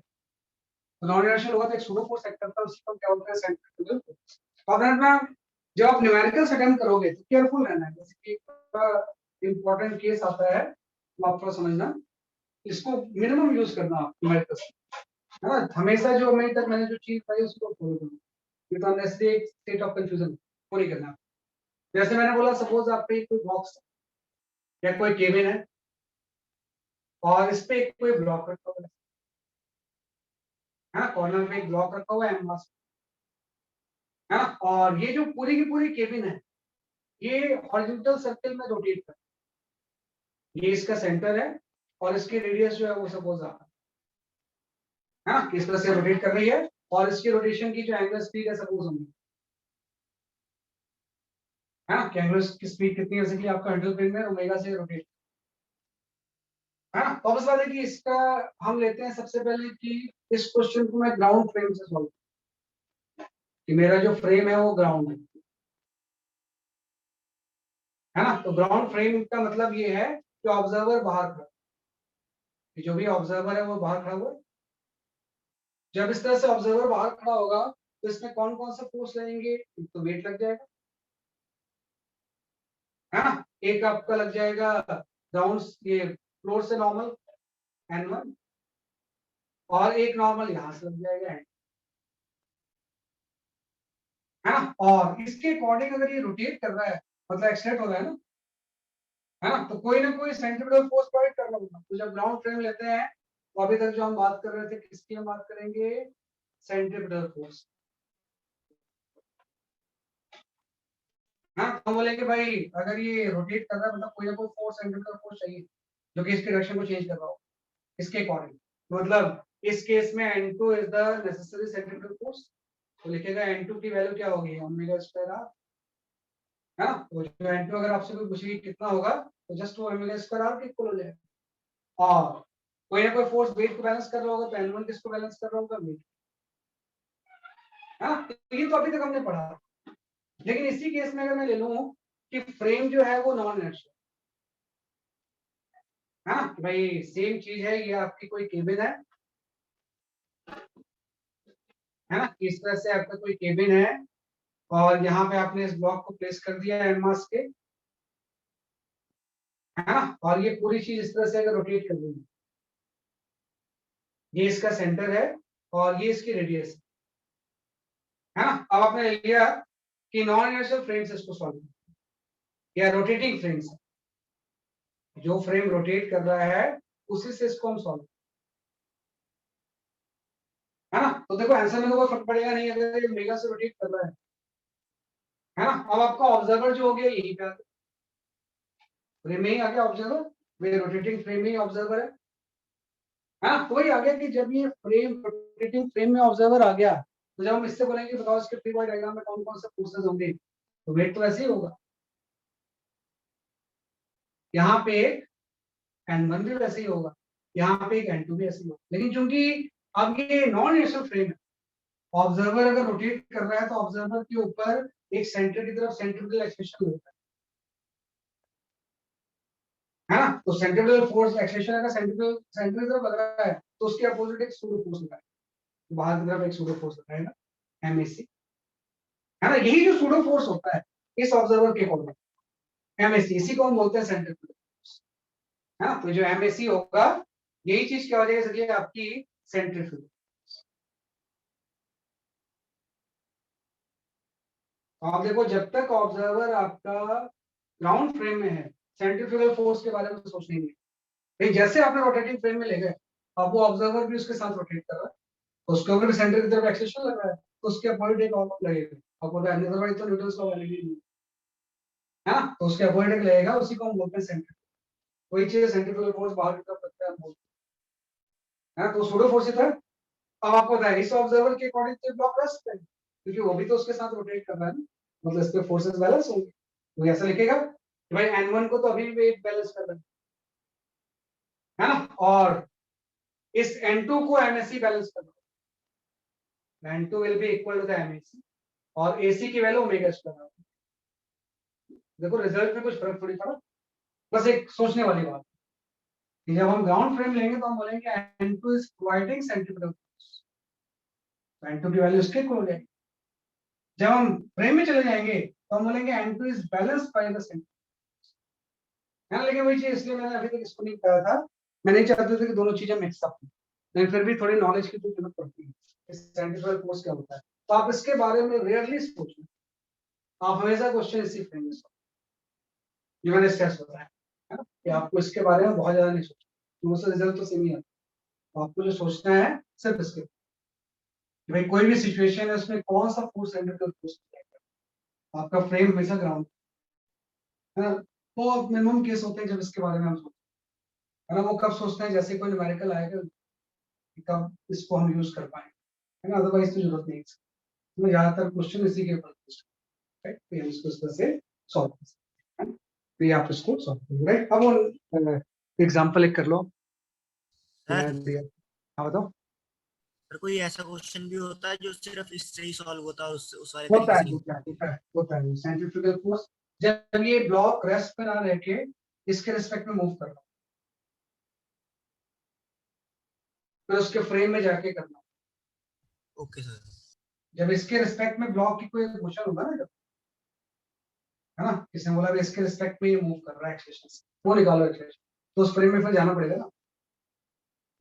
Speaker 1: तो नॉन इनर्शियल होगा तो एक सूडो फोर्स एक्ट करता है, उसी को क्या होता है, सेंट्रीफ्यूगल फोर्स। अब में जब आप न्यूमेरिकल्स अटेम्प्ट करोगे तो केयरफुल रहना है, जैसे कि इंपॉर्टेंट केस आता है, तो आप थोड़ा समझना इसको मिनिमम यूज करना न्यूमेरिकल्स, है ना। हमेशा जो अभी तक मैंने जो चीज बताई उसको फॉलो करना, ये तो अननेसेसरी एक स्टेट ऑफ कंफ्यूजन को नहीं करना। जैसे मैंने बोला, सपोज आप पे कोई बॉक्स या कोई केबिन है और इस पे कोई ब्लॉक रखा हुआ है ना, कॉर्नर पे एक ब्लॉक रखा हुआ है एमआस, है ना। और ये जो पूरी की पूरी केबिन है ये हॉरिजॉन्टल सर्कल में रोटेट कर, ये इसका सेंटर है और इसकी रेडियस जो है वो सपोज है ना, किस तरह से रोटेट कर रही है, और इसकी रोटेशन की जो एंगुलर स्पीड है सपोज होगी, है ना, कि एंगुलर की स्पीड कितनी है, जैसे कि आपका हंड्रेड प्लेन में ओमेगा से रोटेट, है ना। तो बस बात है कि इसका हम लेते हैं सबसे पहले कि इस क्वेश्चन को मैं ग्राउंड फ्रेम से सॉल्व, कि मेरा जो फ्रेम है वो ग्राउंड है ना। तो ग्राउंड फ्रेम का मतलब ये है कि ऑब्जर्वर बाहर खड़ा, कि जो भी ऑब्जर्वर है वो बाहर खड़ा हुआ। जब इस तरह से ऑब्जर्वर बाहर खड़ा होगा तो इसमें कौन कौन सा फोर्स लगेंगे, तो वेट लग जाएगा, है ना। एक आपका लग जाएगा ग्राउंड, ये फ्लोर से नॉर्मल N1, और एक नॉर्मल यहां से लग जाएगा N2, है ना। और इसके अकॉर्डिंग अगर ये रोटेट कर रहा है मतलब एक्सलेट हो रहा है ना, है ना, तो कोई ना कोई सेंट्रीफ्यूगल फोर्स प्रोवाइड करना होगा। तो जब ग्राउंड फ्रेम लेते हैं तो अभी तक जो हम बात कर रहे थे किसकी हम बात करेंगे, सेंट्रीफ्यूगल फोर्स, हाँ। तो बोलेंगे भाई अगर ये रोटेट कर रहा है मतलब कोई ना कोई फोर्स, सेंट्रीफ्यूगल फोर्स चाहिए जो कि इसके डायरेक्शन को चेंज कर रहा हो, इसके अकॉर्डिंग। मतलब इस केस में N2 is the necessary centrifugal force, तो लिखेगा N2 की वैल्यू क्या होगी, ओमेगा स्क्वायर आर, है ना। तो जो N2 अगर आपसे कोई पूछेगी कितना होगा तो जस्ट वो ओमेगा स्क्वायर आर के इक्वल हो जाएगा। और कोई ना कोई फोर्स वेट को बैलेंस कर रहा होगा तो N1 किसको बैलेंस कर रहा होगा, वेट, है ना। तो ये तो अभी तक हमने पढ़ा, लेकिन इसी केस में अगर मैं ले लूं कि फ्रेम जो है वो नॉन इनर्शियल, है ना, कि भाई सेम चीज है, ये आपकी कोई केबिन है ना, इस तरह से आपका कोई केबिन है और यहाँ पे आपने इस ब्लॉक को प्लेस कर दिया है एनमास के, है ना। और ये पूरी चीज इस तरह से अगर रोटेट कर देंगे, ये इसका सेंटर है और ये इसकी रेडियस है ना। अब आपने ले लिया कि नॉन इनर्शियल फ्रेम से इसको सॉल्व या रोटेटिंग फ्रेम से, जो फ्रेम रोटेट कर रहा है उसी से इसको हम सॉल्व, है ना। तो देखो आंसर में तो कोई फर्क पड़ेगा नहीं अगर ये ओमेगा से रोटेट कर रहा है ना। अब आपका ऑब्जर्वर जो हो गया यही पे फ्रेम में ही आ गया ऑब्जर्वर, वे रोटेटिंग फ्रेम में ही ऑब्जर्वर है ना। तो वही आ गया कि जब ये फ्रेम रोटेटिंग फ्रेम में ऑब्जर्वर आ गया तो जब हम इससे बोलेंगे बताओ इसके फ्री बॉडी डायग्राम में कौन कौन से फोर्सेस होंगे, तो वेट तो ऐसे ही होगा, यहाँ पे एक N1 भी वैसे ही होगा, यहाँ पे एक N2 भी ऐसे ही होगा। लेकिन चूंकि अब ये नॉन इनर्शियल फ्रेम है, ऑब्जर्वर अगर रोटेट कर रहा है तो ऑब्जर्वर के ऊपर एक सेंटर की तरफ सेंट्रीफ्यूगल एक्सेशन होता है ना। तो सेंट्रीफ्यूगल फोर्स एक्सेशन अगर सेंटर की तरफ लग रहा है तो उसके अपोजिट एक सूडो फोर्स लगा है, बाहर की तरफ एक सूडो फोर्स लगा है ना, MAC, है ना। यही जो सूडो फोर्स होता है इस ऑब्जर्वर के अकॉर्डिंग MAC, इसी को हम बोलते हैं सेंट्रीफ्यूगल फोर्स, है ना। तो जो MAC होगा यही चीज क्या हो जाएगी सर, आपकी सेंट्रीफ्यूगल। तो आप देखो जब तक ऑब्जर्वर आपका ग्राउंड फ्रेम में है सेंट्रीफ्यूगल फोर्स के बारे में तो सोचना ही नहीं, लेकिन जैसे आपने रोटेटिंग फ्रेम में ले गए अब वो ऑब्जर्वर भी उसके साथ रोटेट कर रहा है, तो उसके ऊपर भी सेंटर की तरफ एक्सेशन लग रहा है तो उसके अपोजिट एक और लगेगा, अपोजिट अदरवाइज तो न्यूटन लॉ वैलिड नहीं है ना। तो उसके अपोजिट एक लगेगा, उसी को हम बोलते हैं सेंटर, वही चीज सेंट्रीफ्यूगल फोर्स बाहर की तरफ लगता है हम बोलते हैं, है ना। तो सूडो फोर्स था। अब आपको पता है इस ऑब्जर्वर के अकॉर्डिंग तो ब्लॉक रह सकता है क्योंकि वो भी तो उसके साथ रोटेट कर रहा है ना, मतलब इस पे फोर्सेस बैलेंस होंगे, तो ऐसा लिखेगा कि भाई N1 को तो अभी भी वेट बैलेंस कर रहा है ना, और इस N2 को MAC बैलेंस कर रहा है, N2 will be equal to the MAC और AC की वैल्यू ओमेगा स्क्वायर। देखो रिजल्ट में कुछ फर्क थोड़ी पड़ा, बस एक सोचने वाली बात कि जब हम ग्राउंड फ्रेम लेंगे तो हम बोलेंगे N2 is providing centrifugal force, तो N2 की वैल्यू इसके इक्वल हो जाएगी। जब हम फ्रेम में चले जाएंगे तो हम बोलेंगे N2 is balanced by the centre, है ना। लेकिन वही चीज इसलिए मैंने अभी तक इसको नहीं कहा था मैं नहीं चाहता था कि दोनों चीजें मिक्सअप हो, लेकिन फिर भी थोड़ी नॉलेज की तो जरूरत पड़ती है सेंट्रिफ्यूगल फोर्स क्या होता है। तो आप इसके बारे में रेयरली सोचो, आप हमेशा क्वेश्चन इसी फ्रेम में सोचो, जो मैंने स्ट्रेस बताया है ना, कि आपको इसके बारे में बहुत ज्यादा नहीं सोचना, उससे रिजल्ट तो सेम ही आता है। तो आपको जो सोचना है सिर्फ इसके, कि भाई कोई भी सिचुएशन है उसमें कौन सा फोर्स सेंट्रिफ्यूगल फोर्स, आपका फ्रेम हमेशा ग्राउंड है ना। तो मिनिमम केस होते हैं जब इसके बारे में हम सोचते हैं ना, वो कब सोचते हैं जैसे कोई न्यूमेरिकल आएगा कि कब इसको हम यूज कर पाएंगे, है ना, अदरवाइज तो जरूरत नहीं है इसकी। तो ज्यादातर क्वेश्चन इसी के ऊपर राइट, तो हम इसको इस तरह से सॉल्व कर सकते हैं, तो ये आप इसको सॉल्व करो राइट। अब एग्जांपल एक कर लो,
Speaker 4: सर
Speaker 1: मैं दिया, हाँ बताओ।
Speaker 4: सर कोई ऐसा क्वेश्चन भी होता है जो सिर्फ इससे ही सॉल्व होता है, उस वाले
Speaker 1: होता
Speaker 4: तरीके से
Speaker 1: है
Speaker 4: नहीं
Speaker 1: होता है होता है होता है सेंट्रीफ्यूगल फोर्स, जब ये ब्लॉक रेस्ट पे ना रह के इसके रिस्पेक्ट में मूव कर रहा, फिर उसके फ्रेम में जाके करना,
Speaker 4: ओके सर।
Speaker 1: जब इसके रिस्पेक्ट में ब्लॉक की कोई मोशन होगा ना, जब, है ना, किसने बोला भी इसके रिस्पेक्ट में ये मूव कर रहा है एक्सेलेरेशन से, वो निकालो एक्सेलेरेशन, तो उस फ्रेम में फिर जाना पड़ेगा ना।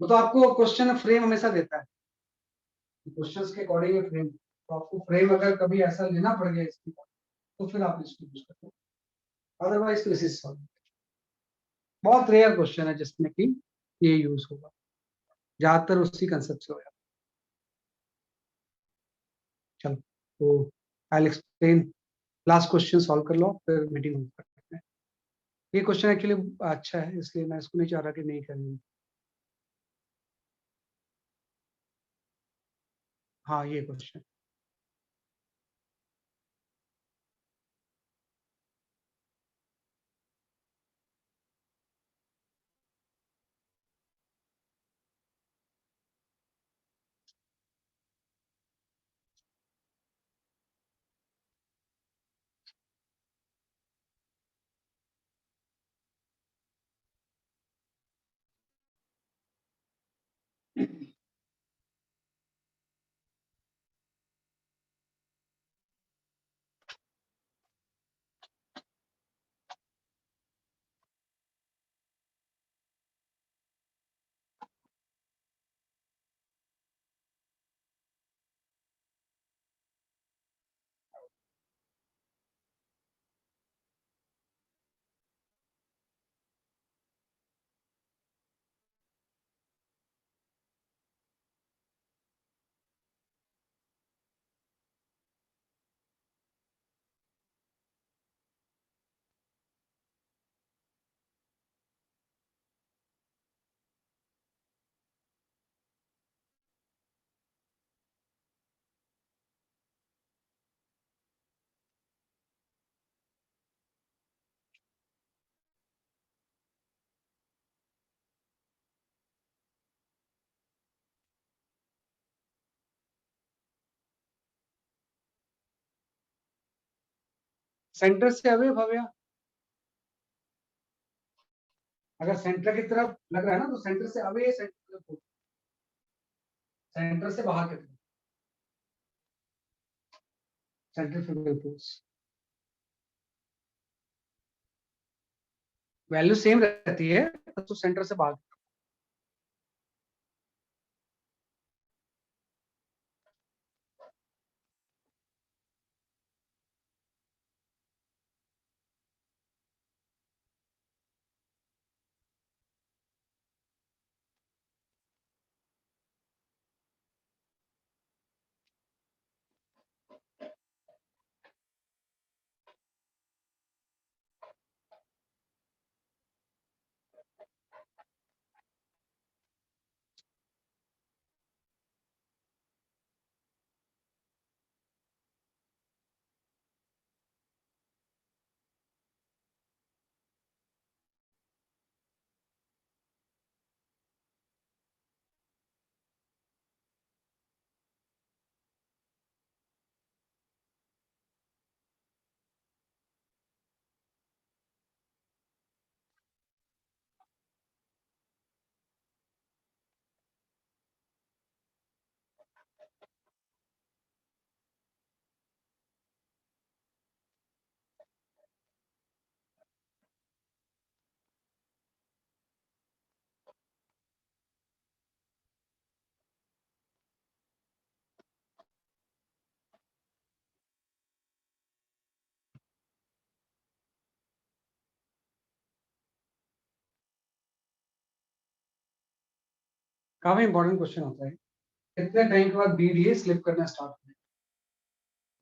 Speaker 1: वो तो आपको क्वेश्चन फ्रेम हमेशा देता है, क्वेश्चंस के अकॉर्डिंग फ्रेम, तो आपको फ्रेम अगर कभी ऐसा लेना पड़ गया इसकी, तो फिर आप इसको यूज करते हो, अदरवाइज तो इसी से solve। बहुत रेयर क्वेश्चन है जिसमें कि ये यूज होगा, ज्यादातर उसी कंसेप्ट से होगा। चलो, तो I explain, last question solve कर लो फिर मीटिंग करते हैं। ये क्वेश्चन एक्चुअली अच्छा है, इसलिए मैं इसको नहीं चाह रहा कि नहीं करनी। हाँ ये क्वेश्चन, सेंटर से अवे भव्या, अगर सेंटर की तरफ लग रहा है ना तो सेंटर से अवे, सेंटर से बाहर की तरफ सेंट्रीफ्यूगल फोर्स वैल्यू सेम रहती है, तो सेंटर से बाहर। काफी इंपॉर्टेंट क्वेश्चन होता है, कितने टाइम के बाद बीड ये स्लिप करना स्टार्ट करें।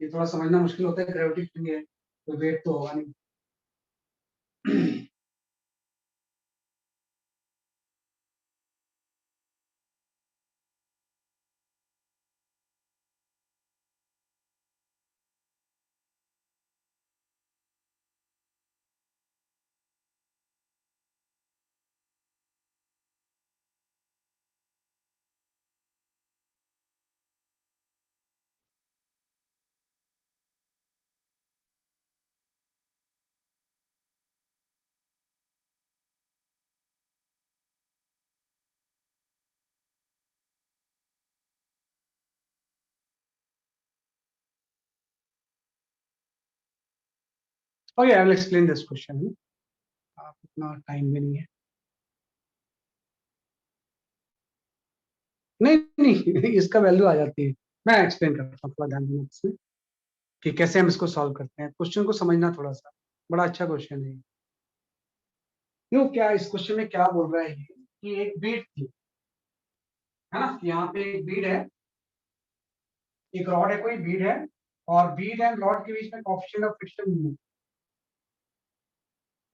Speaker 1: ये थोड़ा समझना मुश्किल होता है, ग्रेविटी फ्री है तो वेट तो होगा नहीं। Okay, I will explain this question. आप इतना टाइम भी नहीं है। नहीं नहीं, इसका वैल्यू आ जाती है। मैं एक्सप्लेन करता हूँ, थोड़ा ध्यान देना इसमें कि कैसे हम इसको सॉल्व करते हैं। क्वेश्चन को समझना थोड़ा सा, बड़ा अच्छा क्वेश्चन है। क्यों, क्या इस क्वेश्चन में क्या बोल रहा है ये कि एक बीड थी, है ना, यहाँ पे एक बीड है, एक रॉड है, कोई बीड है, और बीड एंड रॉड के बीच में कोएफिशिएंट ऑफ फ्रिक्शन नहीं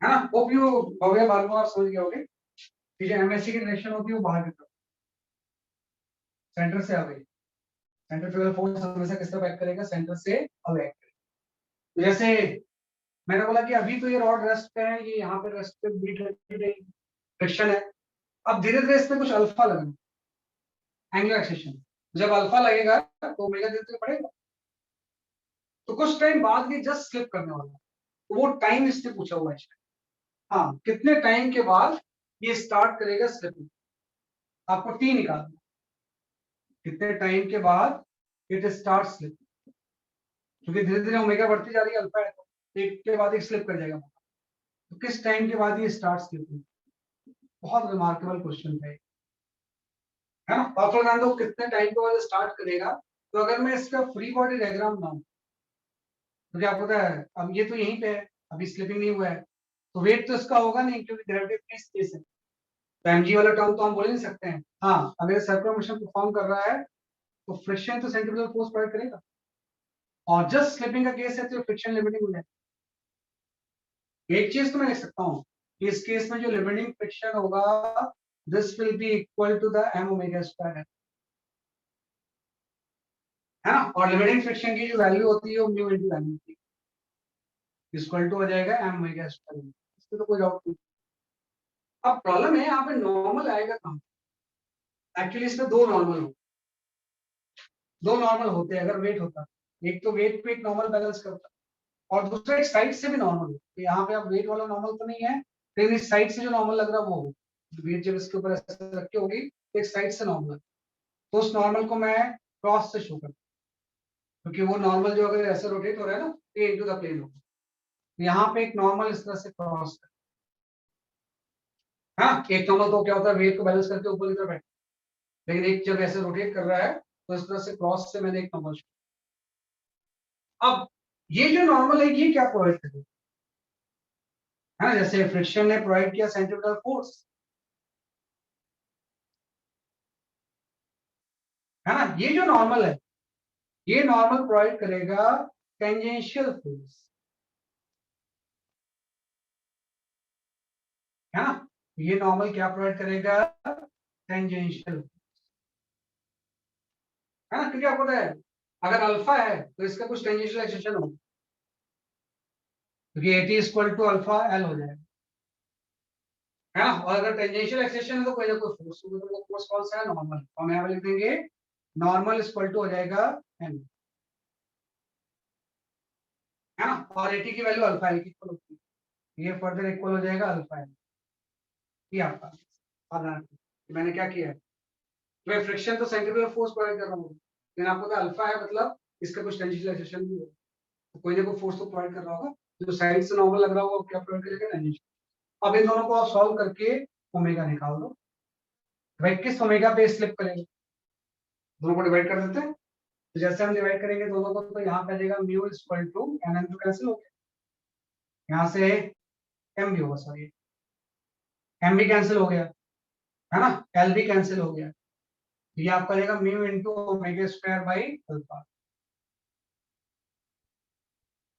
Speaker 1: है ना। होप यू हो गया, बार बार समझ गए होगे कि जो एमएससी की डायरेक्शन होती है वो बाहर की तरफ, सेंटर से अवे। सेंट्रीफ्यूगल फोर्स हमेशा किस तरफ एक्ट करेगा, सेंटर से अवे एक्ट करेगा। तो जैसे मैंने बोला कि अभी तो ये रॉड रेस्ट पे है, ये यहाँ पे रेस्ट पे बीट फ्रिक्शन है। अब धीरे धीरे इसमें कुछ अल्फा लगना, एंगुलर एक्सेशन। जब अल्फा लगेगा तो ओमेगा धीरे धीरे बढ़ेगा, तो कुछ टाइम बाद ये जस्ट स्लिप करने वाला है। तो वो टाइम इससे पूछा हुआ है। हाँ, कितने टाइम के बाद ये स्टार्ट करेगा स्लिपिंग, आपको टी निकालना। कितने टाइम के बाद इट स्टार्ट स्लिपिंग, क्योंकि धीरे धीरे ओमेगा बढ़ती जा रही है, अल्फा है तो एक के बाद एक स्लिप कर जाएगा। तो किस टाइम के बाद ये स्टार्ट स्लिपिंग? बहुत रिमार्केबल क्वेश्चन है ना। और फिर ध्यान दो कितने टाइम के बाद स्टार्ट करेगा। तो अगर मैं इसका फ्री बॉडी डायग्राम बनाऊं तो क्या पता है, अब ये तो यहीं पे है, अभी स्लिपिंग नहीं हुआ है, तो वेट तो इसका होगा नहीं क्योंकि ग्रेविटी फ्री स्पेस है। तो एमजी वाला टर्म तो हम बोल नहीं सकते हैं। हाँ, अगर सर्कुलर मोशन परफॉर्म कर रहा है तो फ्रिक्शन तो सेंट्रीफ्यूगल फोर्स प्रोवाइड करेगा, और जस्ट स्लिपिंग का केस है तो फ्रिक्शन लिमिटिंग हो जाएगा। एक चीज तो मैं लिख सकता हूँ कि इस केस में जो लिमिटिंग फ्रिक्शन होगा, this will be equal to the m omega square, है ना। और लिमिटिंग फ्रिक्शन की जो वैल्यू होती है वो म्यू इनटू एम होती है, इक्वल टू हो जाएगा एम ओमेगा स्क्वायर। इसमें तो कोई डाउट नहीं। अब प्रॉब्लम है यहाँ पे नॉर्मल आएगा कहाँ। एक्चुअली इसमें दो नॉर्मल हो, दो नॉर्मल होते हैं अगर वेट होता। एक तो वेट पे एक नॉर्मल बैलेंस करता, और दूसरा एक साइड से भी नॉर्मल हो। तो यहाँ पे अब वेट वाला नॉर्मल तो नहीं है, लेकिन इस साइड से जो नॉर्मल लग रहा है वो हो। वेट जब इसके ऊपर ऐसे रख के होगी तो एक साइड से नॉर्मल, तो उस नॉर्मल को मैं क्रॉस से शो करता, क्योंकि वो नॉर्मल जो अगर ऐसे रोटेट हो रहा है ना, ये इनटू द प्लेन होगा। यहाँ पे एक नॉर्मल इस तरह से क्रॉस कर, हाँ, एक नॉर्मल तो क्या होता है, वेट को बैलेंस करके ऊपर की तरफ बैठ, लेकिन एक जब ऐसे रोटेट कर रहा है तो इस तरह से क्रॉस से मैंने एक नॉर्मल। अब ये जो नॉर्मल है ये क्या प्रोवाइड करेगा, है, जैसे फ्रिक्शन ने प्रोवाइड किया सेंट्रीफ्यूगल फोर्स, है ना। ये जो नॉर्मल है ये नॉर्मल प्रोवाइड करेगा टेंजेंशियल फोर्स, है ना। ये नॉर्मल क्या प्रोवाइड करेगा, टेंजेंशियल, है ना। क्योंकि आपको पता है अगर अल्फा है तो इसका कुछ टेंजेंशियल एक्सेशन हो, क्योंकि AT equal to alpha l हो जाएगा, है ना। और अगर टेंजेंशियल एक्सेशन है तो कोई ना कोई फोर्स होगा, तो वो फोर्स कौन सा है, नॉर्मल। तो हम यहाँ पे लिख देंगे नॉर्मल इक्वल टू हो जाएगा एम, है ना। और एटी की वैल्यू अल्फा एल की इक्वल होती है, ये फर्दर इक्वल हो जाएगा अल्फा एल। ये आपका साधारण, मैंने क्या किया है, मैं फ्रिक्शन तो सेंट्रीफ्यूगल फोर्स प्रोवाइड कर रहा हूँ, लेकिन आपको पता अल्फा है मतलब इसका कुछ टेंजेंशियल एक्सेशन भी है, तो कोई ना कोई फोर्स तो प्रोवाइड कर रहा होगा। जो साइड से नॉर्मल लग रहा होगा वो क्या प्रोवाइड करेगा, टेंजेंशियल। अब इन दोनों को आप सॉल्व करके ओमेगा निकाल दो, भाई किस ओमेगा पे स्लिप करेंगे, दोनों को डिवाइड कर देते हैं। तो जैसे हम डिवाइड करेंगे दोनों को, तो यहाँ पे आ जाएगा mu equal to N N, तो कैंसिल हो गया, यहाँ से एम भी होगा, सॉरी एम भी कैंसिल हो गया, है ना, एल भी कैंसिल हो गया, ये आपका रहेगा mu into omega square by alpha.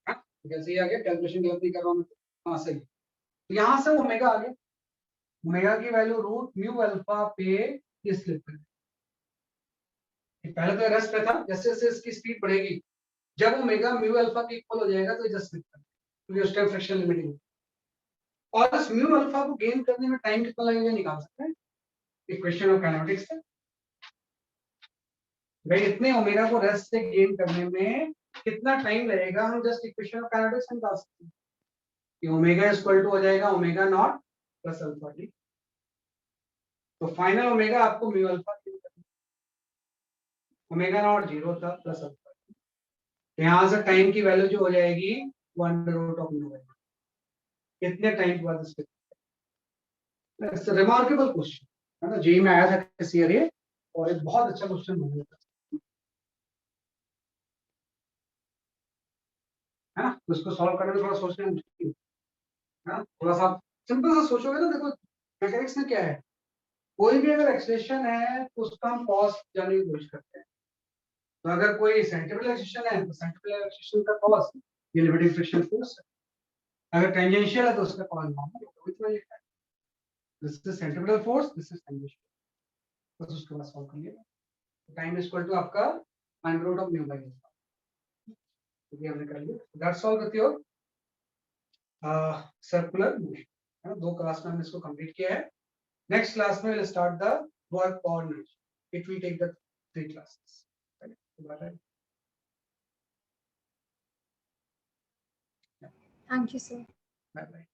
Speaker 1: कैसे आ गया, कैलकुलेशन गलत नहीं कर रहा हूँ मैं, हाँ सही। तो यहाँ से ओमेगा आ गया, ओमेगा की वैल्यू रूट म्यू अल्फा पे ये स्लिप कर, पहले तो रेस्ट पे था, जैसे जैसे इसकी स्पीड बढ़ेगी, जब ओमेगा म्यू अल्फा के इक्वल हो जाएगा तो ये जस्ट स्लिप कर, क्योंकि उस टाइम फ्रिक्शन लिमिटिंग। और इस म्यू अल्फा को गेन करने में टाइम कितना लगेगा निकाल सकते हैं, इक्वेशन ऑफ काइनेटिक्स से। भाई इतने ओमेगा को रेस्ट से गेन करने में कितना टाइम लगेगा, हम जस्ट इक्वेशन ऑफ काइनेटिक्स से निकाल सकते हैं कि ओमेगा इक्वल टू हो जाएगा omega naught plus alpha T. तो फाइनल ओमेगा आपको म्यू अल्फा ओमेगा नॉट 0 था प्लस अल्फा, यहाँ से टाइम की वैल्यू जो हो जाएगी 1/√म्यू। कितने टाइम के बाद इसके, इट्स अ रिमार्केबल क्वेश्चन है ना, जेईई में आया था किस ईयर ये, और एक बहुत अच्छा क्वेश्चन बन गया था, है ना। तो इसको सॉल्व करने में थोड़ा सोचना मुश्किल है ना, थोड़ा सा सिंपल सा सोचोगे ना। देखो मैकेनिक्स में क्या है, कोई भी अगर एक्सलेशन है तो उसका हम कॉस जानने की कोशिश करते हैं। तो अगर कोई सेंट्रिपिटल एक्सलेशन है तो सेंट्रिपिटल एक्सलेशन का कॉस ये लिमिटिंग फ्रिक्शन फोर्स है, अगर टेंजेंशियल है तो उसका कॉस नॉर्मल होगा, इतना लिखा है। This is centripetal force, this is tangential, बस उसके बाद सॉल्व कर लिया। टाइम इज इक्वल टू आपका √म्यू बाई अल्फा, ये हमने कर लिया। That's all with your circular motion, है ना। 2 क्लास में हमने इसको कंप्लीट किया है। नेक्स्ट क्लास में will start the work coordination, it will take the 3 classes.
Speaker 2: Thank you, sir.
Speaker 1: Bye bye.